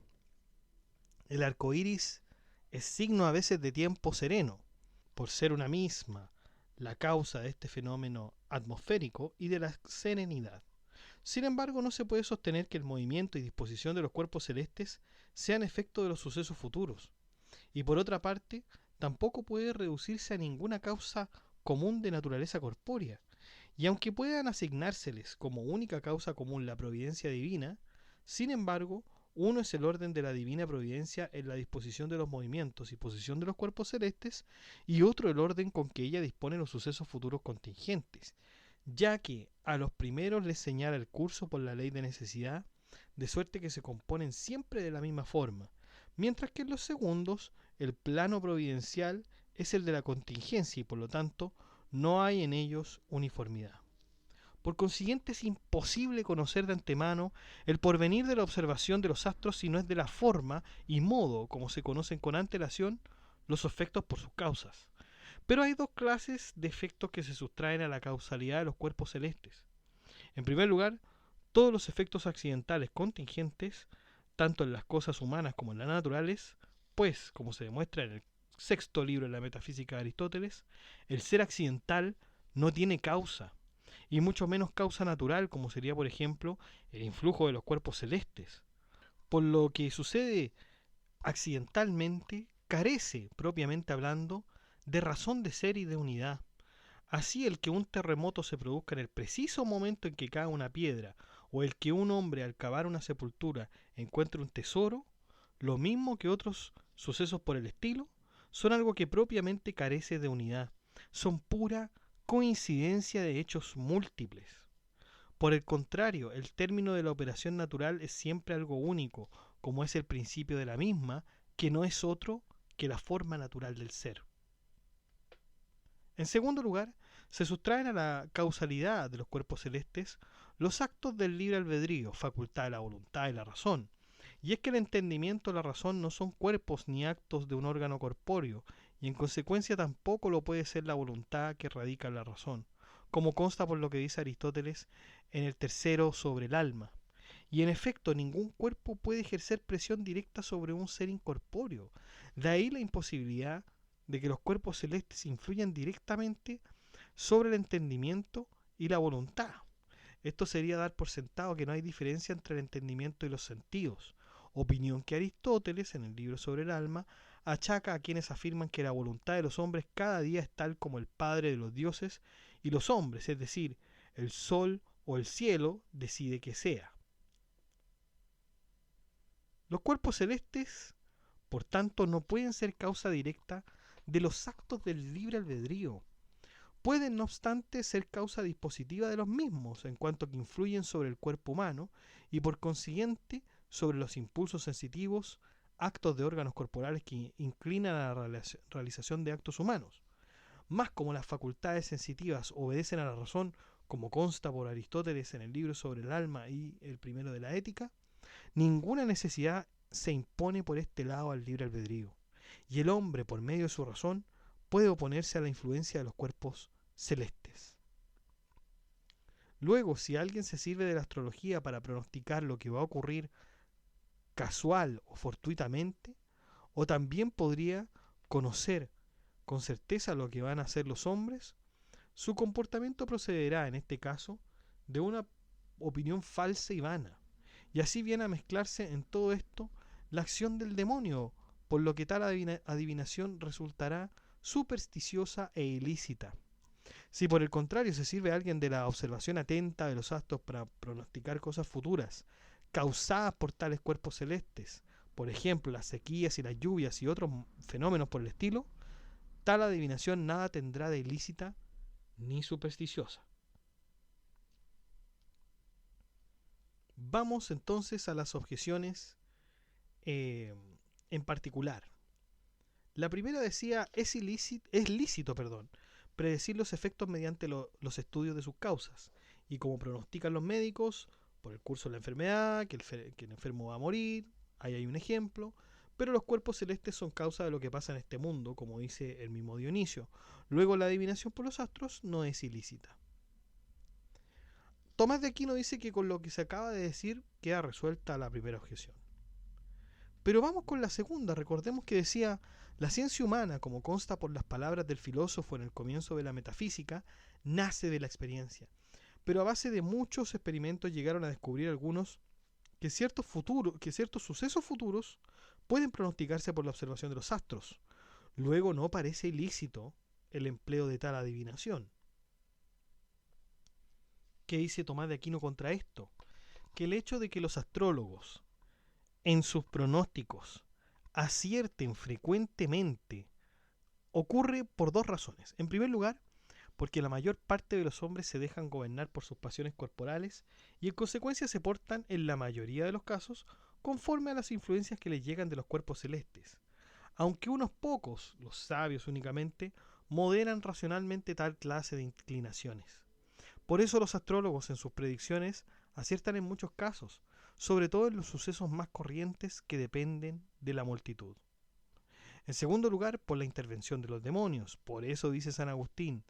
el arco iris es signo a veces de tiempo sereno, por ser una misma la causa de este fenómeno atmosférico y de la serenidad. Sin embargo, no se puede sostener que el movimiento y disposición de los cuerpos celestes sean efecto de los sucesos futuros. Y por otra parte, tampoco puede reducirse a ninguna causa común de naturaleza corpórea. Y aunque puedan asignárseles como única causa común la providencia divina, sin embargo, uno es el orden de la divina providencia en la disposición de los movimientos y posición de los cuerpos celestes, y otro el orden con que ella dispone los sucesos futuros contingentes, ya que a los primeros les señala el curso por la ley de necesidad, de suerte que se componen siempre de la misma forma, mientras que en los segundos el plano providencial es el de la contingencia y por lo tanto no hay en ellos uniformidad. Por consiguiente, es imposible conocer de antemano el porvenir de la observación de los astros si no es de la forma y modo como se conocen con antelación los efectos por sus causas. Pero hay dos clases de efectos que se sustraen a la causalidad de los cuerpos celestes. En primer lugar, todos los efectos accidentales contingentes, tanto en las cosas humanas como en las naturales, pues, como se demuestra en el sexto libro de la Metafísica de Aristóteles, el ser accidental no tiene causa, y mucho menos causa natural, como sería, por ejemplo, el influjo de los cuerpos celestes. Por lo que sucede accidentalmente carece, propiamente hablando, de razón de ser y de unidad. Así, el que un terremoto se produzca en el preciso momento en que cae una piedra, o el que un hombre al cavar una sepultura encuentre un tesoro, lo mismo que otros sucesos por el estilo, son algo que propiamente carece de unidad, son pura coincidencia de hechos múltiples. Por el contrario, el término de la operación natural es siempre algo único, como es el principio de la misma, que no es otro que la forma natural del ser. En segundo lugar, se sustraen a la causalidad de los cuerpos celestes los actos del libre albedrío, facultad de la voluntad y la razón. Y es que el entendimiento y la razón no son cuerpos ni actos de un órgano corpóreo, y en consecuencia tampoco lo puede ser la voluntad que radica en la razón, como consta por lo que dice Aristóteles en el tercero sobre el alma. Y en efecto, ningún cuerpo puede ejercer presión directa sobre un ser incorpóreo. De ahí la imposibilidad de que los cuerpos celestes influyan directamente sobre el entendimiento y la voluntad. Esto sería dar por sentado que no hay diferencia entre el entendimiento y los sentidos, opinión que Aristóteles, en el libro sobre el alma, achaca a quienes afirman que la voluntad de los hombres cada día es tal como el Padre de los dioses y los hombres, es decir, el sol o el cielo decide que sea. Los cuerpos celestes, por tanto, no pueden ser causa directa de los actos del libre albedrío. Pueden, no obstante, ser causa dispositiva de los mismos, en cuanto que influyen sobre el cuerpo humano y, por consiguiente, sobre los impulsos sensitivos, actos de órganos corporales que inclinan a la realización de actos humanos. Más como las facultades sensitivas obedecen a la razón, como consta por Aristóteles en el libro sobre el alma y el primero de la ética, ninguna necesidad se impone por este lado al libre albedrío, y el hombre, por medio de su razón, puede oponerse a la influencia de los cuerpos celestes. Luego, si alguien se sirve de la astrología para pronosticar lo que va a ocurrir casual o fortuitamente, o también podría conocer con certeza lo que van a hacer los hombres, su comportamiento procederá, en este caso, de una opinión falsa y vana, y así viene a mezclarse en todo esto la acción del demonio, por lo que tal adivinación resultará supersticiosa e ilícita. Si por el contrario se sirve a alguien de la observación atenta de los astros para pronosticar cosas futuras, causadas por tales cuerpos celestes, por ejemplo las sequías y las lluvias y otros fenómenos por el estilo, tal adivinación nada tendrá de ilícita ni supersticiosa. Vamos entonces a las objeciones en particular. La primera decía, es lícito, predecir los efectos mediante los estudios de sus causas. Y como pronostican los médicos, por el curso de la enfermedad, que el enfermo va a morir, ahí hay un ejemplo. Pero los cuerpos celestes son causa de lo que pasa en este mundo, como dice el mismo Dionisio. Luego la adivinación por los astros no es ilícita. Tomás de Aquino dice que con lo que se acaba de decir queda resuelta la primera objeción. Pero vamos con la segunda. Recordemos que decía, la ciencia humana, como consta por las palabras del filósofo en el comienzo de la metafísica, nace de la experiencia. Pero a base de muchos experimentos llegaron a descubrir algunos que ciertos sucesos futuros pueden pronosticarse por la observación de los astros. Luego no parece ilícito el empleo de tal adivinación. ¿Qué dice Tomás de Aquino contra esto? Que el hecho de que los astrólogos en sus pronósticos acierten frecuentemente ocurre por dos razones. En primer lugar, porque la mayor parte de los hombres se dejan gobernar por sus pasiones corporales y en consecuencia se portan, en la mayoría de los casos, conforme a las influencias que les llegan de los cuerpos celestes, aunque unos pocos, los sabios únicamente, moderan racionalmente tal clase de inclinaciones. Por eso los astrólogos en sus predicciones aciertan en muchos casos, sobre todo en los sucesos más corrientes que dependen de la multitud. En segundo lugar, por la intervención de los demonios. Por eso dice San Agustín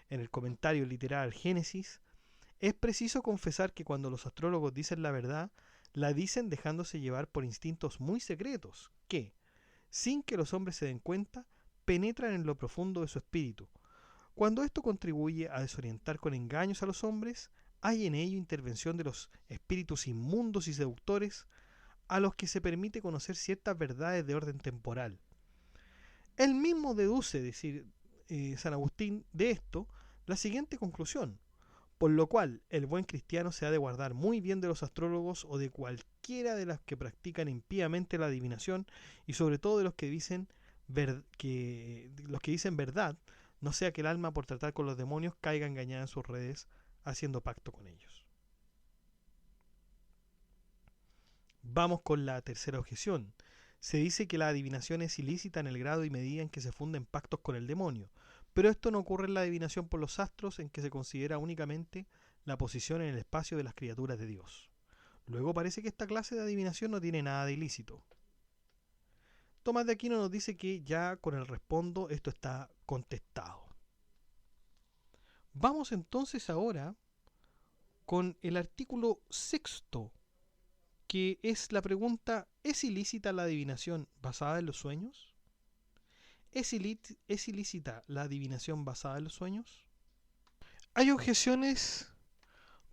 en el comentario literal al Génesis, es preciso confesar que cuando los astrólogos dicen la verdad, la dicen dejándose llevar por instintos muy secretos que, sin que los hombres se den cuenta, penetran en lo profundo de su espíritu. Cuando esto contribuye a desorientar con engaños a los hombres, hay en ello intervención de los espíritus inmundos y seductores a los que se permite conocer ciertas verdades de orden temporal. Él mismo deduce, decir San Agustín, de esto la siguiente conclusión, por lo cual el buen cristiano se ha de guardar muy bien de los astrólogos o de cualquiera de las que practican impíamente la adivinación y sobre todo de los que dicen verdad, no sea que el alma por tratar con los demonios caiga engañada en sus redes haciendo pacto con ellos. Vamos con la tercera objeción. Se dice que la adivinación es ilícita en el grado y medida en que se funden pactos con el demonio, pero esto no ocurre en la adivinación por los astros, en que se considera únicamente la posición en el espacio de las criaturas de Dios. Luego parece que esta clase de adivinación no tiene nada de ilícito. Tomás de Aquino nos dice que ya con el respondo esto está contestado. Vamos entonces ahora con el artículo sexto, que es la pregunta: ¿es ilícita la adivinación basada en los sueños? ¿Es ilícita la adivinación basada en los sueños? Hay objeciones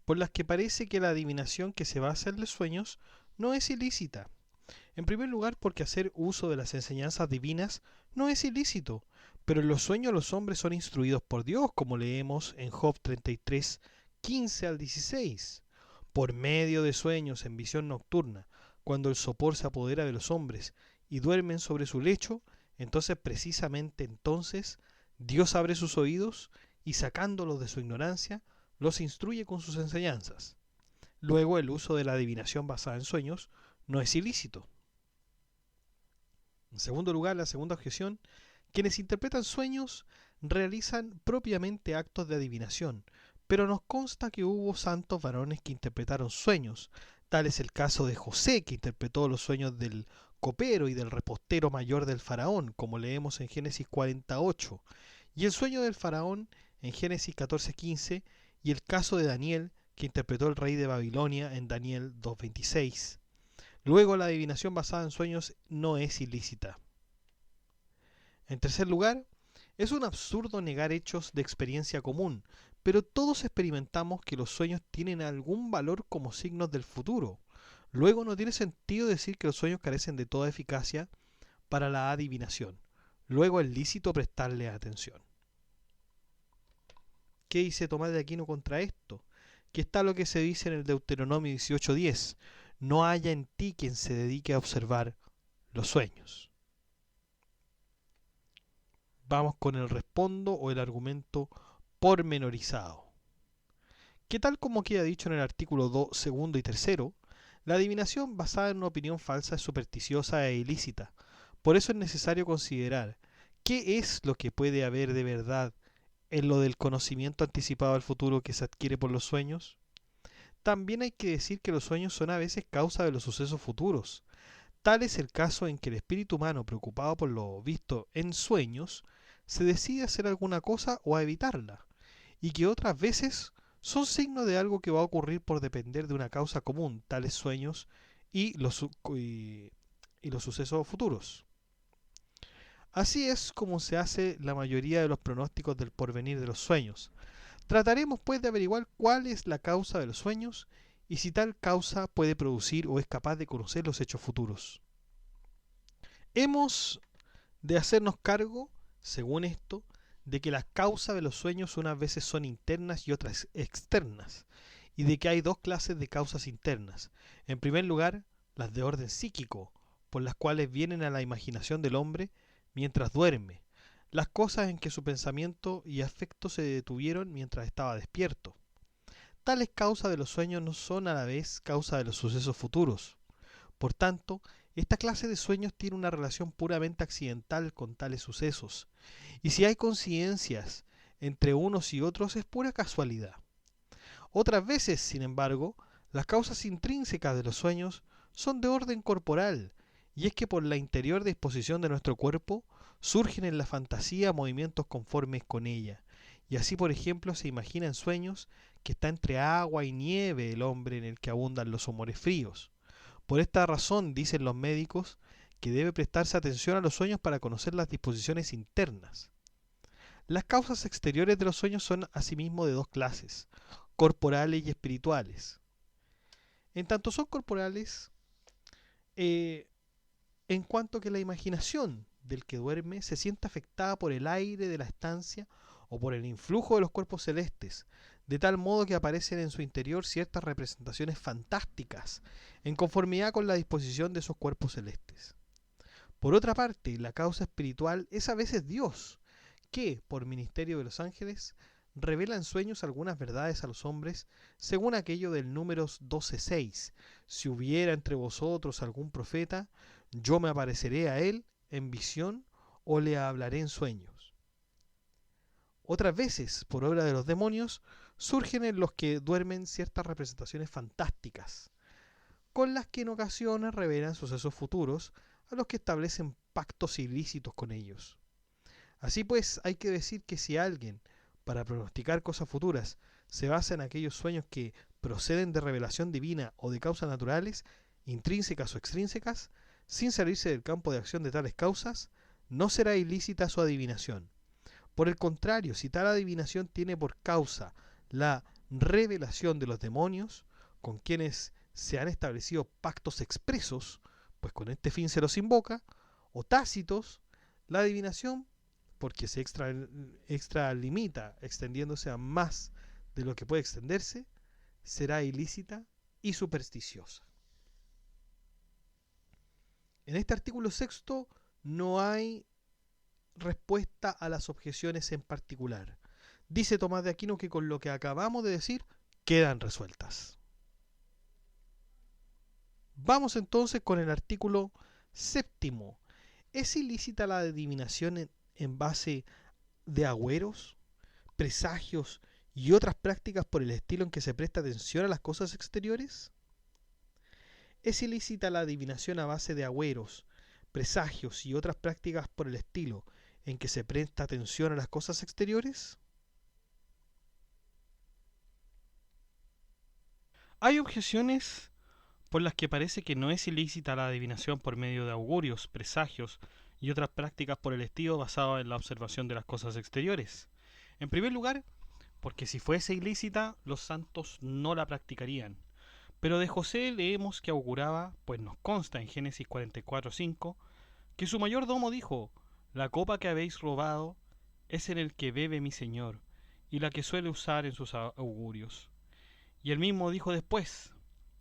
por las que parece que la adivinación que se basa en los sueños no es ilícita. En primer lugar, porque hacer uso de las enseñanzas divinas no es ilícito, pero en los sueños los hombres son instruidos por Dios, como leemos en Job 33, 15 al 16. Por medio de sueños en visión nocturna, cuando el sopor se apodera de los hombres y duermen sobre su lecho, entonces precisamente entonces Dios abre sus oídos y sacándolos de su ignorancia, los instruye con sus enseñanzas. Luego el uso de la adivinación basada en sueños no es ilícito. En segundo lugar, la segunda objeción: quienes interpretan sueños realizan propiamente actos de adivinación, pero nos consta que hubo santos varones que interpretaron sueños. Tal es el caso de José, que interpretó los sueños del copero y del repostero mayor del faraón, como leemos en Génesis 48, y el sueño del faraón en Génesis 14:15, y el caso de Daniel, que interpretó el rey de Babilonia en Daniel 2:26. Luego, la adivinación basada en sueños no es ilícita. En tercer lugar, es un absurdo negar hechos de experiencia común, pero todos experimentamos que los sueños tienen algún valor como signos del futuro. Luego, no tiene sentido decir que los sueños carecen de toda eficacia para la adivinación. Luego, es lícito prestarle atención. ¿Qué dice Tomás de Aquino contra esto? Que está lo que se dice en el Deuteronomio 18:10: no haya en ti quien se dedique a observar los sueños. Vamos con el respondo o el argumento pormenorizado. Que tal como queda dicho en el artículo 2, segundo y tercero, la adivinación basada en una opinión falsa es supersticiosa e ilícita. Por eso es necesario considerar qué es lo que puede haber de verdad en lo del conocimiento anticipado al futuro que se adquiere por los sueños. También hay que decir que los sueños son a veces causa de los sucesos futuros. Tal es el caso en que el espíritu humano, preocupado por lo visto en sueños, se decide a hacer alguna cosa o a evitarla, y que otras veces son signos de algo que va a ocurrir por depender de una causa común, tales sueños y los sucesos futuros. Así es como se hace la mayoría de los pronósticos del porvenir de los sueños. Trataremos pues de averiguar cuál es la causa de los sueños y si tal causa puede producir o es capaz de conocer los hechos futuros. Hemos de hacernos cargo, según esto, de que las causas de los sueños unas veces son internas y otras externas, y de que hay dos clases de causas internas. En primer lugar, las de orden psíquico, por las cuales vienen a la imaginación del hombre mientras duerme, las cosas en que su pensamiento y afecto se detuvieron mientras estaba despierto. Tales causas de los sueños no son a la vez causa de los sucesos futuros. Por tanto, esta clase de sueños tiene una relación puramente accidental con tales sucesos, y si hay coincidencias entre unos y otros es pura casualidad. Otras veces, sin embargo, las causas intrínsecas de los sueños son de orden corporal, y es que por la interior disposición de nuestro cuerpo surgen en la fantasía movimientos conformes con ella, y así por ejemplo se imagina en sueños que está entre agua y nieve el hombre en el que abundan los humores fríos. Por esta razón dicen los médicos que debe prestarse atención a los sueños para conocer las disposiciones internas. Las causas exteriores de los sueños son asimismo de dos clases: corporales y espirituales. En tanto son corporales, en cuanto que la imaginación del que duerme se siente afectada por el aire de la estancia o por el influjo de los cuerpos celestes, de tal modo que aparecen en su interior ciertas representaciones fantásticas, en conformidad con la disposición de esos cuerpos celestes. Por otra parte, la causa espiritual es a veces Dios, que, por ministerio de los ángeles, revela en sueños algunas verdades a los hombres, según aquello del Números 12:6: si hubiera entre vosotros algún profeta, yo me apareceré a él en visión o le hablaré en sueños. Otras veces, por obra de los demonios, surgen en los que duermen ciertas representaciones fantásticas, con las que en ocasiones revelan sucesos futuros a los que establecen pactos ilícitos con ellos. Así pues, hay que decir que si alguien, para pronosticar cosas futuras se basa en aquellos sueños que proceden de revelación divina o de causas naturales, intrínsecas o extrínsecas, sin salirse del campo de acción de tales causas, no será ilícita su adivinación. Por el contrario, si tal adivinación tiene por causa la revelación de los demonios, con quienes se han establecido pactos expresos, pues con este fin se los invoca, o tácitos, la adivinación, porque se extralimita extendiéndose a más de lo que puede extenderse, será ilícita y supersticiosa. En este artículo sexto no hay respuesta a las objeciones en particular. Dice Tomás de Aquino que con lo que acabamos de decir quedan resueltas. Vamos entonces con el artículo séptimo. ¿Es ilícita la adivinación en base de agüeros, presagios y otras prácticas por el estilo en que se presta atención a las cosas exteriores? ¿Es ilícita la adivinación a base de agüeros, presagios y otras prácticas por el estilo en que se presta atención a las cosas exteriores? Hay objeciones por las que parece que no es ilícita la adivinación por medio de augurios, presagios y otras prácticas por el estilo basado en la observación de las cosas exteriores. En primer lugar, porque si fuese ilícita, los santos no la practicarían. Pero de José leemos que auguraba, pues nos consta en Génesis 44:5, que su mayordomo dijo: la copa que habéis robado es en el que bebe mi señor, y la que suele usar en sus augurios. Y él mismo dijo después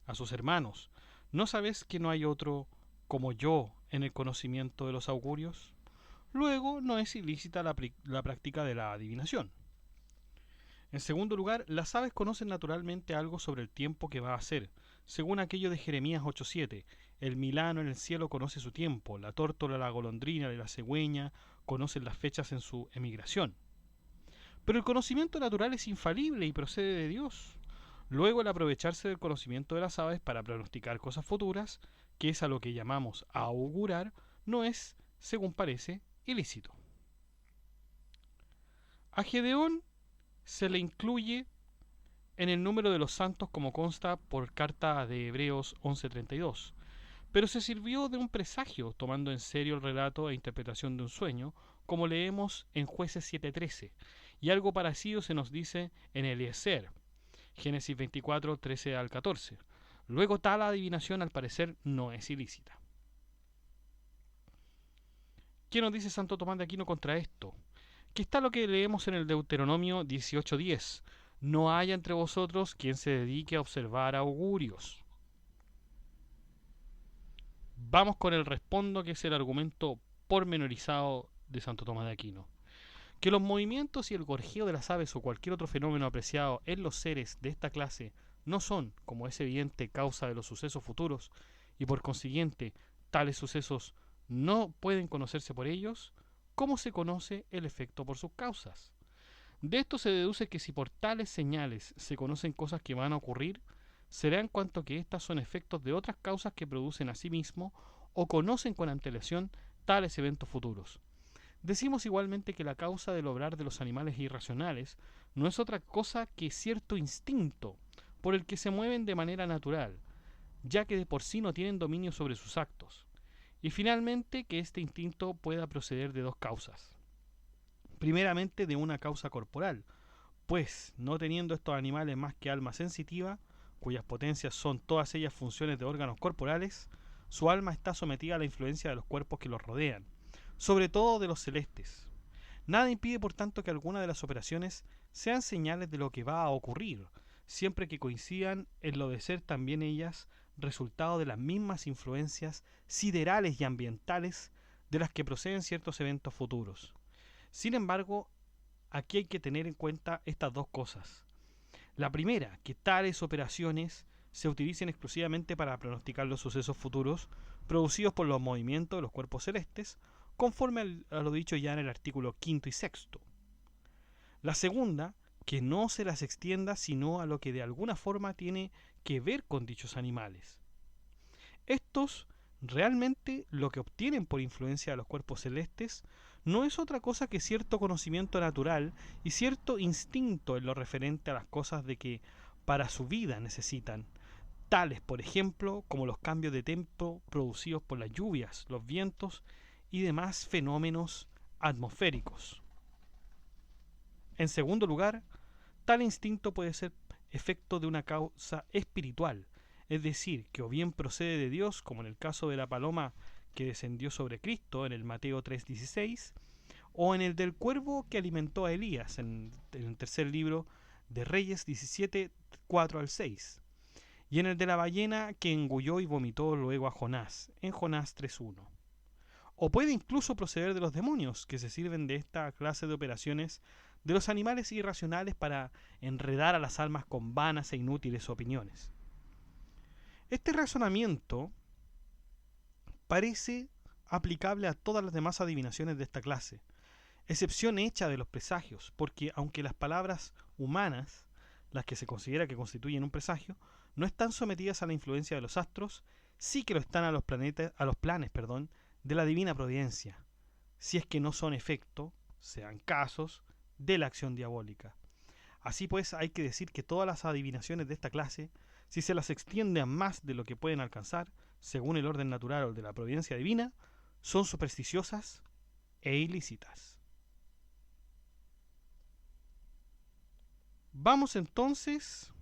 a sus hermanos: ¿no sabes que no hay otro como yo en el conocimiento de los augurios? Luego, no es ilícita la práctica de la adivinación. En segundo lugar, las aves conocen naturalmente algo sobre el tiempo que va a ser, según aquello de Jeremías 8:7. El milano en el cielo conoce su tiempo, la tórtola, la golondrina y la cigüeña conocen las fechas en su emigración. Pero el conocimiento natural es infalible y procede de Dios. Luego, el aprovecharse del conocimiento de las aves para pronosticar cosas futuras, que es a lo que llamamos augurar, no es, según parece, ilícito. A Gedeón se le incluye en el número de los santos como consta por carta de Hebreos 11:32, pero se sirvió de un presagio, tomando en serio el relato e interpretación de un sueño, como leemos en Jueces 7:13, y algo parecido se nos dice en Eliezer, Génesis 24:13 al 14. Luego tal adivinación al parecer no es ilícita. ¿Qué nos dice Santo Tomás de Aquino contra esto? Que está lo que leemos en el Deuteronomio 18:10. No haya entre vosotros quien se dedique a observar augurios. Vamos con el respondo, que es el argumento pormenorizado de Santo Tomás de Aquino. Que los movimientos y el gorjeo de las aves o cualquier otro fenómeno apreciado en los seres de esta clase no son, como es evidente, causa de los sucesos futuros, y por consiguiente tales sucesos no pueden conocerse por ellos, ¿cómo se conoce el efecto por sus causas? De esto se deduce que si por tales señales se conocen cosas que van a ocurrir, será en cuanto que éstas son efectos de otras causas que producen a sí mismo o conocen con antelación tales eventos futuros. Decimos igualmente que la causa del obrar de los animales irracionales no es otra cosa que cierto instinto por el que se mueven de manera natural, ya que de por sí no tienen dominio sobre sus actos. Y finalmente que este instinto pueda proceder de dos causas. Primeramente de una causa corporal, pues no teniendo estos animales más que alma sensitiva, cuyas potencias son todas ellas funciones de órganos corporales, su alma está sometida a la influencia de los cuerpos que los rodean, sobre todo de los celestes. Nada impide, por tanto, que alguna de las operaciones sean señales de lo que va a ocurrir, siempre que coincidan en lo de ser también ellas resultado de las mismas influencias siderales y ambientales de las que proceden ciertos eventos futuros. Sin embargo, aquí hay que tener en cuenta estas dos cosas. La primera, que tales operaciones se utilicen exclusivamente para pronosticar los sucesos futuros producidos por los movimientos de los cuerpos celestes, conforme a lo dicho ya en el artículo quinto y sexto. La segunda, que no se las extienda sino a lo que de alguna forma tiene que ver con dichos animales. Estos realmente lo que obtienen por influencia de los cuerpos celestes no es otra cosa que cierto conocimiento natural y cierto instinto en lo referente a las cosas de que para su vida necesitan, tales, por ejemplo, como los cambios de tiempo producidos por las lluvias, los vientos y demás fenómenos atmosféricos. En segundo lugar, tal instinto puede ser efecto de una causa espiritual, es decir, que o bien procede de Dios, como en el caso de la paloma que descendió sobre Cristo en el Mateo 3:16, o en el del cuervo que alimentó a Elías en el tercer libro de Reyes 17, 4 al 6, y en el de la ballena que engulló y vomitó luego a Jonás, en Jonás 3:1. O puede incluso proceder de los demonios, que se sirven de esta clase de operaciones de los animales irracionales para enredar a las almas con vanas e inútiles opiniones. Este razonamiento parece aplicable a todas las demás adivinaciones de esta clase, excepción hecha de los presagios, porque aunque las palabras humanas, las que se considera que constituyen un presagio, no están sometidas a la influencia de los astros, sí que lo están a los planes, de la divina providencia, si es que no son efecto, sean casos, de la acción diabólica. Así pues, hay que decir que todas las adivinaciones de esta clase, si se las extiende a más de lo que pueden alcanzar, según el orden natural o de la providencia divina, son supersticiosas e ilícitas. Vamos entonces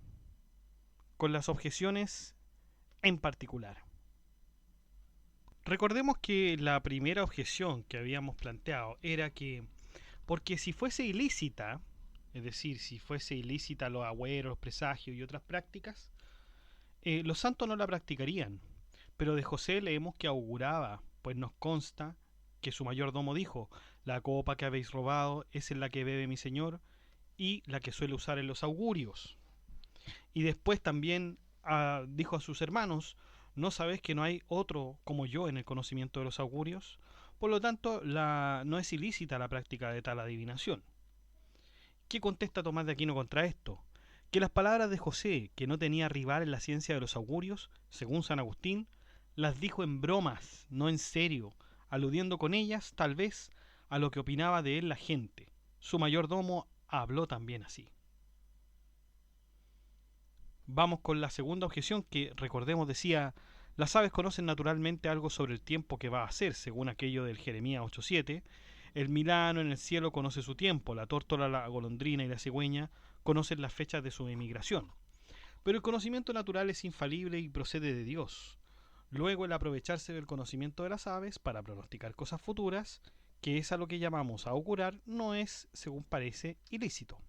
con las objeciones en particular. Recordemos que la primera objeción que habíamos planteado era que, porque si fuese ilícita, es decir, si fuese ilícita los agüeros, los presagios y otras prácticas, los santos no la practicarían. Pero de José leemos que auguraba, pues nos consta que su mayordomo dijo: la copa que habéis robado es en la que bebe mi señor y la que suele usar en los augurios. Y después también dijo a sus hermanos: ¿no sabéis que no hay otro como yo en el conocimiento de los augurios? Por lo tanto, no es ilícita la práctica de tal adivinación. ¿Qué contesta Tomás de Aquino contra esto? Que las palabras de José, que no tenía rival en la ciencia de los augurios, según San Agustín, las dijo en bromas, no en serio, aludiendo con ellas, tal vez, a lo que opinaba de él la gente. Su mayordomo habló también así. Vamos con la segunda objeción que, recordemos, decía: las aves conocen naturalmente algo sobre el tiempo que va a hacer, según aquello del Jeremías 8:7. El milano en el cielo conoce su tiempo, la tórtola, la golondrina y la cigüeña conocen las fechas de su emigración. Pero el conocimiento natural es infalible y procede de Dios. Luego, el aprovecharse del conocimiento de las aves para pronosticar cosas futuras, que es a lo que llamamos augurar, no es, según parece, ilícito.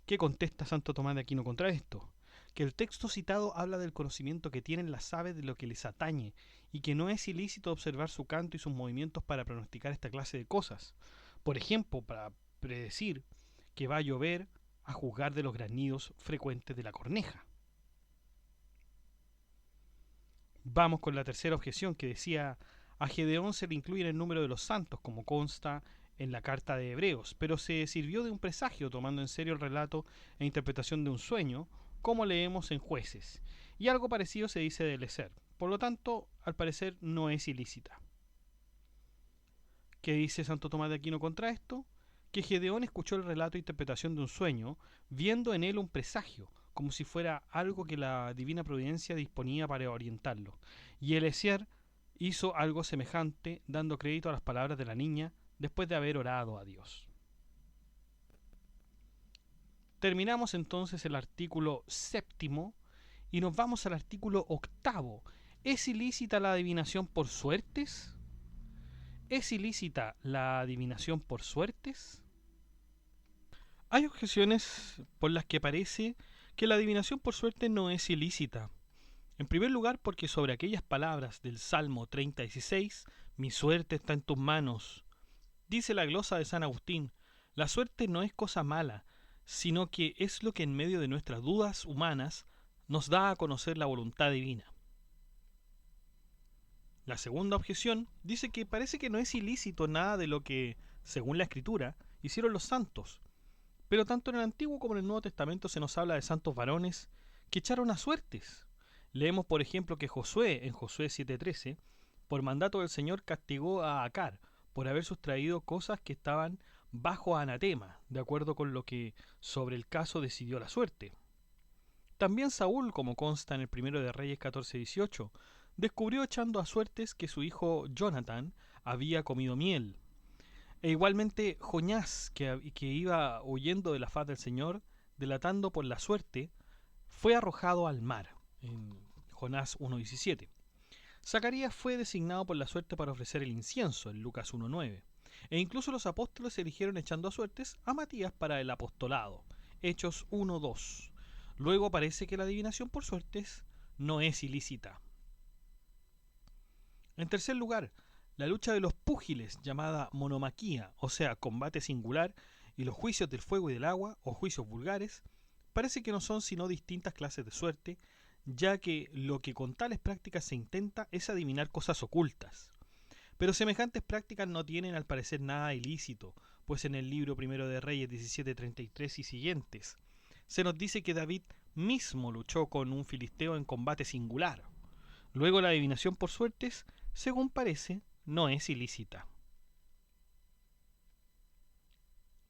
¿Qué contesta Santo Tomás de Aquino contra esto? Que el texto citado habla del conocimiento que tienen las aves de lo que les atañe, y que no es ilícito observar su canto y sus movimientos para pronosticar esta clase de cosas. Por ejemplo, para predecir que va a llover, a juzgar de los graznidos frecuentes de la corneja. Vamos con la tercera objeción, que decía: a Gedeón se le incluye en el número de los santos, como consta en la carta de Hebreos, pero se sirvió de un presagio, tomando en serio el relato e interpretación de un sueño, como leemos en Jueces, y algo parecido se dice de Eliezer. Por lo tanto, al parecer no es ilícita. ¿Qué dice Santo Tomás de Aquino contra esto? Que Gedeón escuchó el relato e interpretación de un sueño, viendo en él un presagio, como si fuera algo que la divina providencia disponía para orientarlo. Y Eliezer hizo algo semejante, dando crédito a las palabras de la niña después de haber orado a Dios. Terminamos entonces el artículo 7 y nos vamos al artículo 8. ¿Es ilícita la adivinación por suertes? ¿Es ilícita la adivinación por suertes? Hay objeciones por las que parece que la adivinación por suerte no es ilícita. En primer lugar, porque sobre aquellas palabras del Salmo 30:16, mi suerte está en tus manos, dice la glosa de San Agustín: la suerte no es cosa mala, sino que es lo que en medio de nuestras dudas humanas nos da a conocer la voluntad divina. La segunda objeción dice que parece que no es ilícito nada de lo que, según la Escritura, hicieron los santos. Pero tanto en el Antiguo como en el Nuevo Testamento se nos habla de santos varones que echaron a suertes. Leemos, por ejemplo, que Josué, en Josué 7:13, por mandato del Señor castigó a Acar por haber sustraído cosas que estaban bajo anatema, de acuerdo con lo que sobre el caso decidió la suerte. También Saúl, como consta en el primero de Reyes 14:18, descubrió echando a suertes que su hijo Jonathan había comido miel. E igualmente Jonás, que iba huyendo de la faz del Señor, delatando por la suerte, fue arrojado al mar, en Jonás 1:17. Zacarías fue designado por la suerte para ofrecer el incienso, en Lucas 1:9. E incluso los apóstoles eligieron echando a suertes a Matías para el apostolado, Hechos 1:2. Luego parece que la adivinación por suertes no es ilícita. En tercer lugar, la lucha de los púgiles, llamada monomaquía, o sea, combate singular, y los juicios del fuego y del agua, o juicios vulgares, parece que no son sino distintas clases de suerte, ya que lo que con tales prácticas se intenta es adivinar cosas ocultas. Pero semejantes prácticas no tienen al parecer nada ilícito, pues en el libro primero de Reyes 17:33 y siguientes, se nos dice que David mismo luchó con un filisteo en combate singular. Luego la adivinación por suertes, según parece, no es ilícita.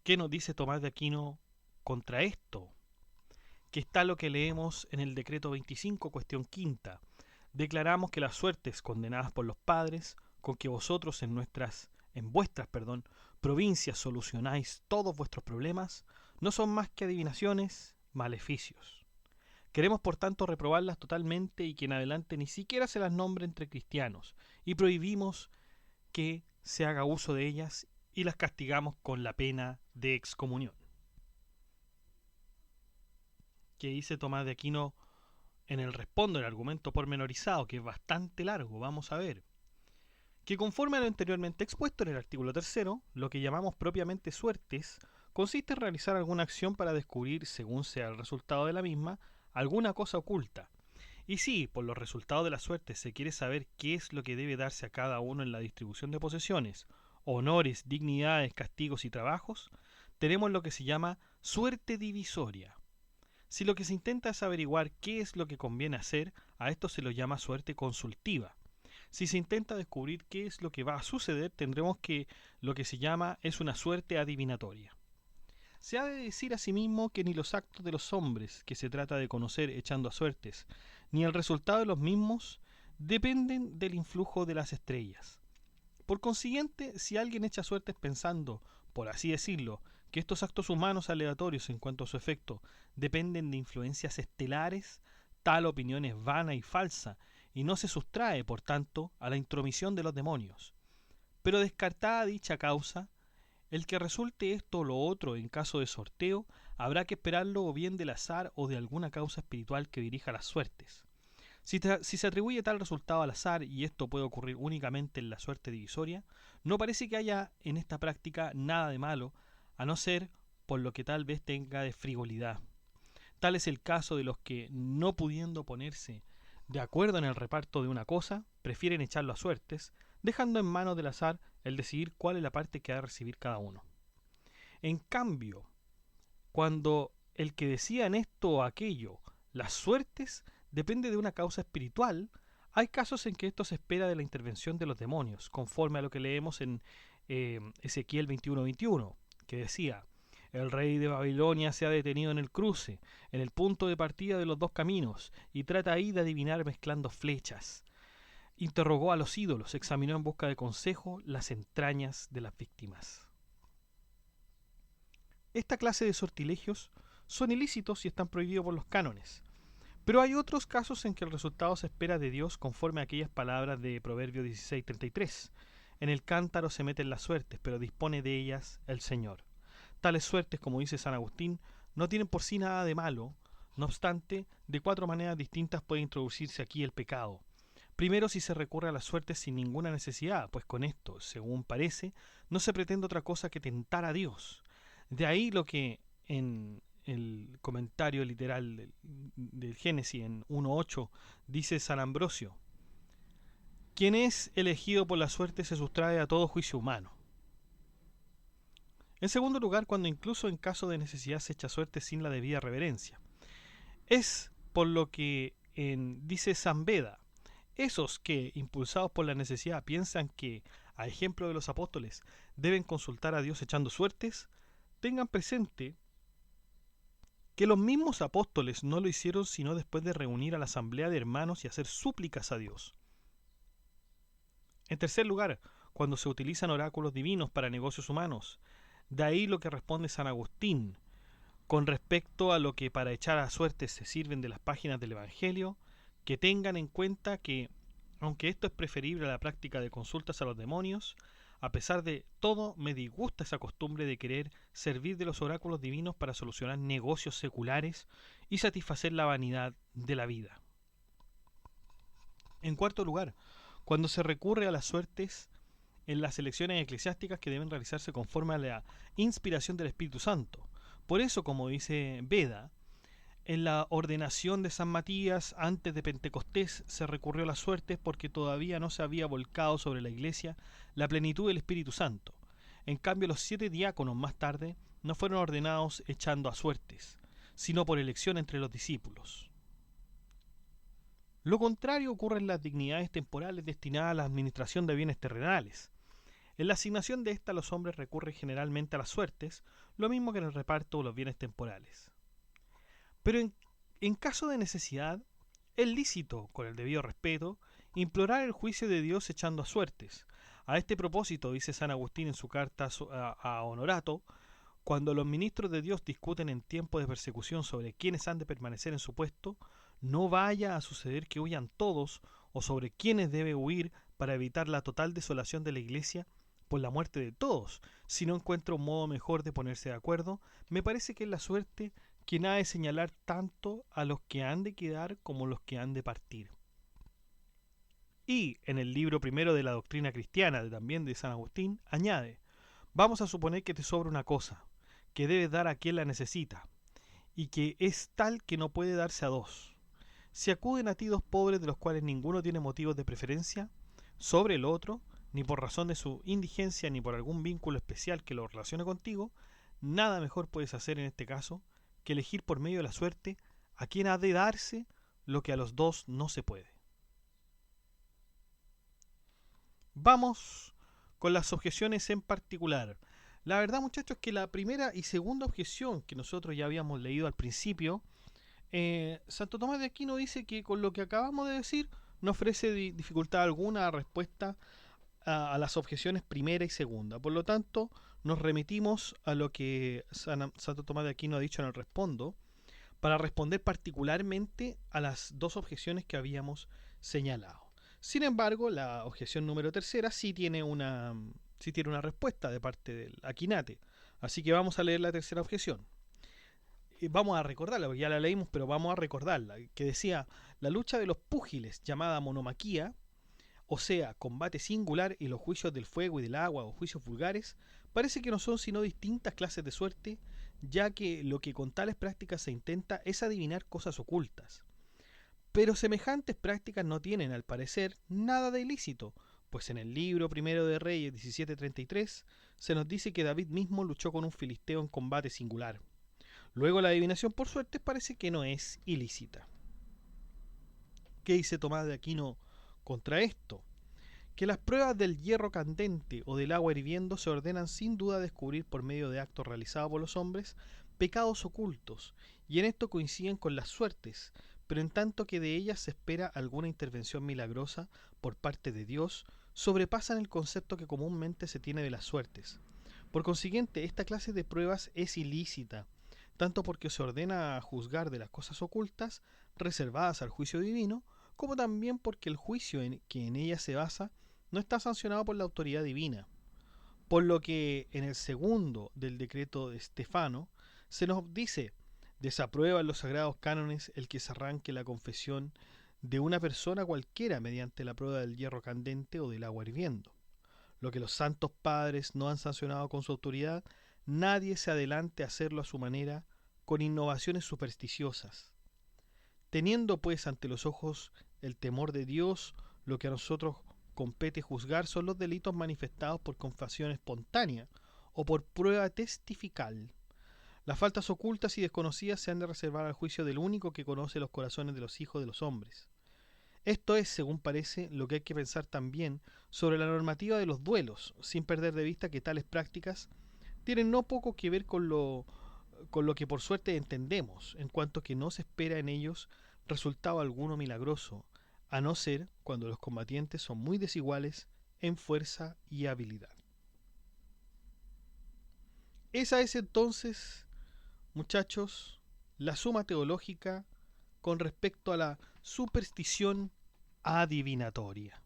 ¿Qué nos dice Tomás de Aquino contra esto? Que está lo que leemos en el decreto 25, cuestión quinta. Declaramos que las suertes condenadas por los padres, con que vosotros en vuestras provincias solucionáis todos vuestros problemas, no son más que adivinaciones, maleficios. Queremos por tanto reprobarlas totalmente y que en adelante ni siquiera se las nombre entre cristianos, y prohibimos que se haga uso de ellas y las castigamos con la pena de excomunión. ¿Qué dice Tomás de Aquino en el respondo, el argumento pormenorizado, que es bastante largo? Vamos a ver. Que conforme a lo anteriormente expuesto en el artículo 3, lo que llamamos propiamente suertes consiste en realizar alguna acción para descubrir, según sea el resultado de la misma, alguna cosa oculta. Y si por los resultados de la suerte se quiere saber qué es lo que debe darse a cada uno en la distribución de posesiones, honores, dignidades, castigos y trabajos, tenemos lo que se llama suerte divisoria. Si lo que se intenta es averiguar qué es lo que conviene hacer, a esto se lo llama suerte consultiva. Si se intenta descubrir qué es lo que va a suceder, tendremos que lo que se llama es una suerte adivinatoria. Se ha de decir asimismo que ni los actos de los hombres, que se trata de conocer echando a suertes, ni el resultado de los mismos, dependen del influjo de las estrellas. Por consiguiente, si alguien echa suertes pensando, por así decirlo, que estos actos humanos aleatorios en cuanto a su efecto dependen de influencias estelares, tal opinión es vana y falsa, y no se sustrae, por tanto, a la intromisión de los demonios. Pero descartada dicha causa, el que resulte esto o lo otro en caso de sorteo, habrá que esperarlo o bien del azar o de alguna causa espiritual que dirija las suertes. Si se atribuye tal resultado al azar, y esto puede ocurrir únicamente en la suerte divisoria, no parece que haya en esta práctica nada de malo, a no ser por lo que tal vez tenga de frivolidad. Tal es el caso de los que, no pudiendo ponerse de acuerdo en el reparto de una cosa, prefieren echarlo a suertes, dejando en manos del azar el decidir cuál es la parte que ha de recibir cada uno. En cambio, cuando el que decida en esto o aquello, las suertes, depende de una causa espiritual, hay casos en que esto se espera de la intervención de los demonios, conforme a lo que leemos en Ezequiel 21:21, que decía: el rey de Babilonia se ha detenido en el cruce, en el punto de partida de los dos caminos, y trata ahí de adivinar mezclando flechas. Interrogó a los ídolos, examinó en busca de consejo las entrañas de las víctimas. Esta clase de sortilegios son ilícitos y están prohibidos por los cánones. Pero hay otros casos en que el resultado se espera de Dios conforme a aquellas palabras de Proverbio 16:33. En el cántaro se meten las suertes, pero dispone de ellas el Señor. Tales suertes, como dice San Agustín, no tienen por sí nada de malo. No obstante, de 4 maneras distintas puede introducirse aquí el pecado. Primero, si se recurre a las suertes sin ninguna necesidad, pues con esto, según parece, no se pretende otra cosa que tentar a Dios. De ahí lo que en el comentario literal del Génesis en 1:8 dice San Ambrosio: quien es elegido por la suerte se sustrae a todo juicio humano. En segundo lugar, cuando incluso en caso de necesidad se echa suerte sin la debida reverencia. Es por lo que dice San Beda: Esos que, impulsados por la necesidad, piensan que, a ejemplo de los apóstoles, deben consultar a Dios echando suertes, tengan presente que los mismos apóstoles no lo hicieron sino después de reunir a la asamblea de hermanos y hacer súplicas a Dios. En tercer lugar, cuando se utilizan oráculos divinos para negocios humanos, de ahí lo que responde San Agustín con respecto a lo que para echar a suertes se sirven de las páginas del Evangelio, que tengan en cuenta que, aunque esto es preferible a la práctica de consultas a los demonios, a pesar de todo me disgusta esa costumbre de querer servir de los oráculos divinos para solucionar negocios seculares y satisfacer la vanidad de la vida. En cuarto lugar, cuando se recurre a las suertes en las elecciones eclesiásticas que deben realizarse conforme a la inspiración del Espíritu Santo. Por eso, como dice Beda, en la ordenación de San Matías antes de Pentecostés se recurrió a las suertes porque todavía no se había volcado sobre la Iglesia la plenitud del Espíritu Santo. En cambio, los 7 diáconos más tarde no fueron ordenados echando a suertes, sino por elección entre los discípulos. Lo contrario ocurre en las dignidades temporales destinadas a la administración de bienes terrenales. En la asignación de estas los hombres recurren generalmente a las suertes, lo mismo que en el reparto de los bienes temporales. Pero en caso de necesidad, es lícito, con el debido respeto, implorar el juicio de Dios echando a suertes. A este propósito, dice San Agustín en su carta a Honorato, cuando los ministros de Dios discuten en tiempo de persecución sobre quiénes han de permanecer en su puesto, no vaya a suceder que huyan todos o sobre quiénes debe huir para evitar la total desolación de la Iglesia por la muerte de todos. Si no encuentra un modo mejor de ponerse de acuerdo, me parece que es la suerte quien ha de señalar tanto a los que han de quedar como los que han de partir. Y en el libro primero de la doctrina cristiana, también de San Agustín, añade: vamos a suponer que te sobra una cosa, que debes dar a quien la necesita, y que es tal que no puede darse a dos. Si acuden a ti dos pobres de los cuales ninguno tiene motivos de preferencia sobre el otro, ni por razón de su indigencia ni por algún vínculo especial que lo relacione contigo, nada mejor puedes hacer en este caso que elegir por medio de la suerte a quien ha de darse lo que a los dos no se puede. Vamos con las objeciones en particular. La verdad, muchachos, que la primera y segunda objeción que nosotros ya habíamos leído al principio, Santo Tomás de Aquino dice que con lo que acabamos de decir no ofrece dificultad alguna a respuesta a las objeciones primera y segunda. Por lo tanto, nos remitimos a lo que Santo Tomás de Aquino ha dicho en el Respondo para responder particularmente a las dos objeciones que habíamos señalado. Sin embargo, la objeción número tercera sí tiene una respuesta de parte del Aquinate. Así que vamos a leer la tercera objeción. Vamos a recordarla, porque ya la leímos, pero vamos a recordarla, que decía: la lucha de los púgiles, llamada monomaquía, o sea, combate singular, y los juicios del fuego y del agua o juicios vulgares, parece que no son sino distintas clases de suerte, ya que lo que con tales prácticas se intenta es adivinar cosas ocultas. Pero semejantes prácticas no tienen, al parecer, nada de ilícito, pues en el libro primero de Reyes 17:33 se nos dice que David mismo luchó con un filisteo en combate singular. Luego la adivinación por suerte parece que no es ilícita. ¿Qué dice Tomás de Aquino contra esto? Que las pruebas del hierro candente o del agua hirviendo se ordenan sin duda a descubrir por medio de actos realizados por los hombres pecados ocultos, y en esto coinciden con las suertes, pero en tanto que de ellas se espera alguna intervención milagrosa por parte de Dios, sobrepasan el concepto que comúnmente se tiene de las suertes. Por consiguiente, esta clase de pruebas es ilícita, tanto porque se ordena a juzgar de las cosas ocultas reservadas al juicio divino, como también porque el juicio que en ellas se basa no está sancionado por la autoridad divina. Por lo que en el segundo del decreto de Stefano se nos dice: desaprueba en los sagrados cánones el que se arranque la confesión de una persona cualquiera mediante la prueba del hierro candente o del agua hirviendo. Lo que los santos padres no han sancionado con su autoridad, nadie se adelante a hacerlo a su manera con innovaciones supersticiosas. Teniendo pues ante los ojos el temor de Dios, lo que a nosotros compete juzgar son los delitos manifestados por confesión espontánea o por prueba testifical. Las faltas ocultas y desconocidas se han de reservar al juicio del único que conoce los corazones de los hijos de los hombres. Esto es, según parece, lo que hay que pensar también sobre la normativa de los duelos, sin perder de vista que tales prácticas tienen no poco que ver con lo que por suerte entendemos, en cuanto que no se espera en ellos resultado alguno milagroso, a no ser cuando los combatientes son muy desiguales en fuerza y habilidad. Esa es entonces, muchachos, la suma teológica con respecto a la superstición adivinatoria.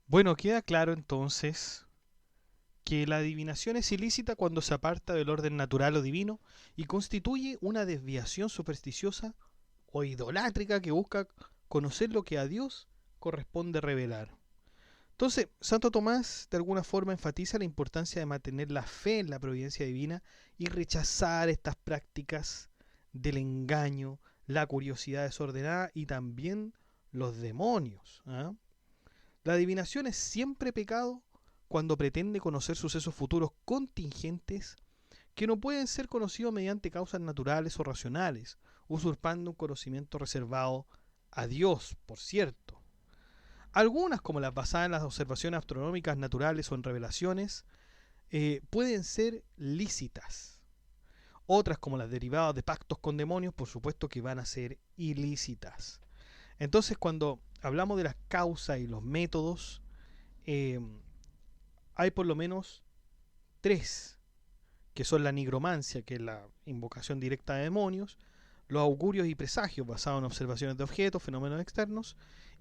Bueno, queda claro entonces que la adivinación es ilícita cuando se aparta del orden natural o divino y constituye una desviación supersticiosa o idolátrica que busca conocer lo que a Dios corresponde revelar. Entonces, Santo Tomás de alguna forma enfatiza la importancia de mantener la fe en la providencia divina y rechazar estas prácticas del engaño, la curiosidad desordenada y también los demonios. La adivinación es siempre pecado cuando pretende conocer sucesos futuros contingentes que no pueden ser conocidos mediante causas naturales o racionales, usurpando un conocimiento reservado a Dios, por cierto. Algunas, como las basadas en las observaciones astronómicas naturales o en revelaciones, pueden ser lícitas. Otras, como las derivadas de pactos con demonios, por supuesto que van a ser ilícitas. Entonces, cuando hablamos de las causas y los métodos, hay por lo menos tres, que son la nigromancia, que es la invocación directa de demonios, los augurios y presagios basados en observaciones de objetos, fenómenos externos,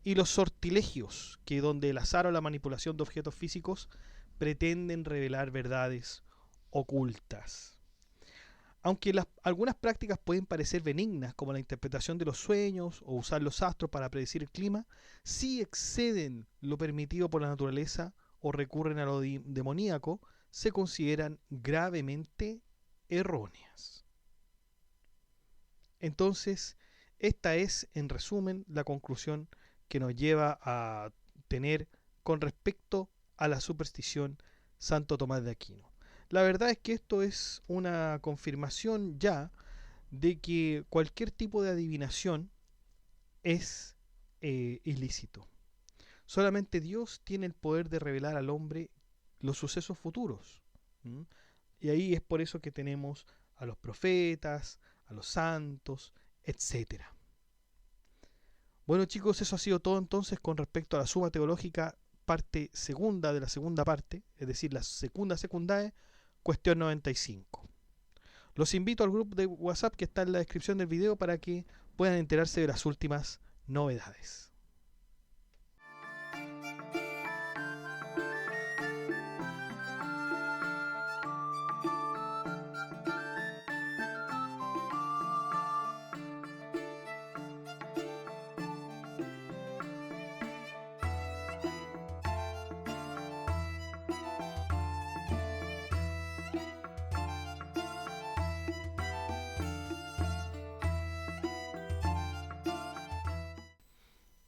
y los sortilegios, que donde el azar o la manipulación de objetos físicos pretenden revelar verdades ocultas. Aunque algunas prácticas pueden parecer benignas, como la interpretación de los sueños o usar los astros para predecir el clima, si exceden lo permitido por la naturaleza o recurren a lo demoníaco, se consideran gravemente erróneas. Entonces, esta es, en resumen, la conclusión que nos lleva a tener con respecto a la superstición Santo Tomás de Aquino. La verdad es que esto es una confirmación ya de que cualquier tipo de adivinación es ilícito. Solamente Dios tiene el poder de revelar al hombre los sucesos futuros. Y ahí es por eso que tenemos a los profetas, a los santos, etc. Bueno, chicos, eso ha sido todo entonces con respecto a la suma teológica parte segunda de la segunda parte, es decir, la segunda secundae, cuestión 95. Los invito al grupo de WhatsApp que está en la descripción del video para que puedan enterarse de las últimas novedades.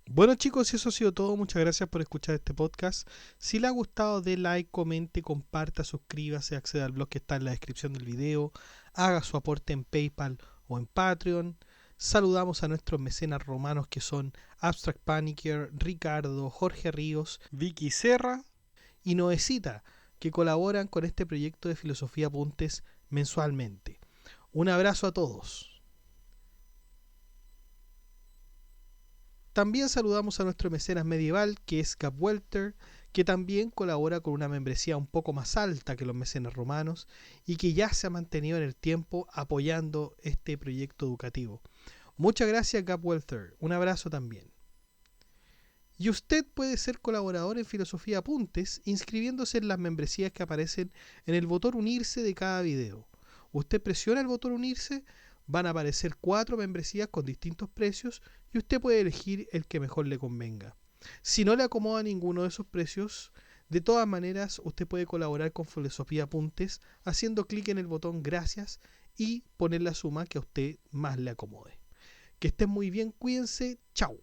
Bueno, chicos, eso ha sido todo. Muchas gracias por escuchar este podcast. Si le ha gustado, dé like, comente, comparta, suscríbase, acceda al blog que está en la descripción del video, haga su aporte en PayPal o en Patreon. Saludamos a nuestros mecenas romanos que son Abstract Panicker, Ricardo, Jorge Ríos, Vicky Serra y Noecita, que colaboran con este proyecto de Filosofía Apuntes mensualmente. Un abrazo a todos. También saludamos a nuestro mecenas medieval, que es Gab Welter, que también colabora con una membresía un poco más alta que los mecenas romanos y que ya se ha mantenido en el tiempo apoyando este proyecto educativo. Muchas gracias, Gab Welter. Un abrazo también. Y usted puede ser colaborador en Filosofía Apuntes inscribiéndose en las membresías que aparecen en el botón unirse de cada video. Usted presiona el botón unirse, van a aparecer 4 membresías con distintos precios y usted puede elegir el que mejor le convenga. Si no le acomoda ninguno de esos precios, de todas maneras usted puede colaborar con Filosofía Apuntes haciendo clic en el botón gracias y poner la suma que a usted más le acomode. Que estén muy bien, cuídense, chao.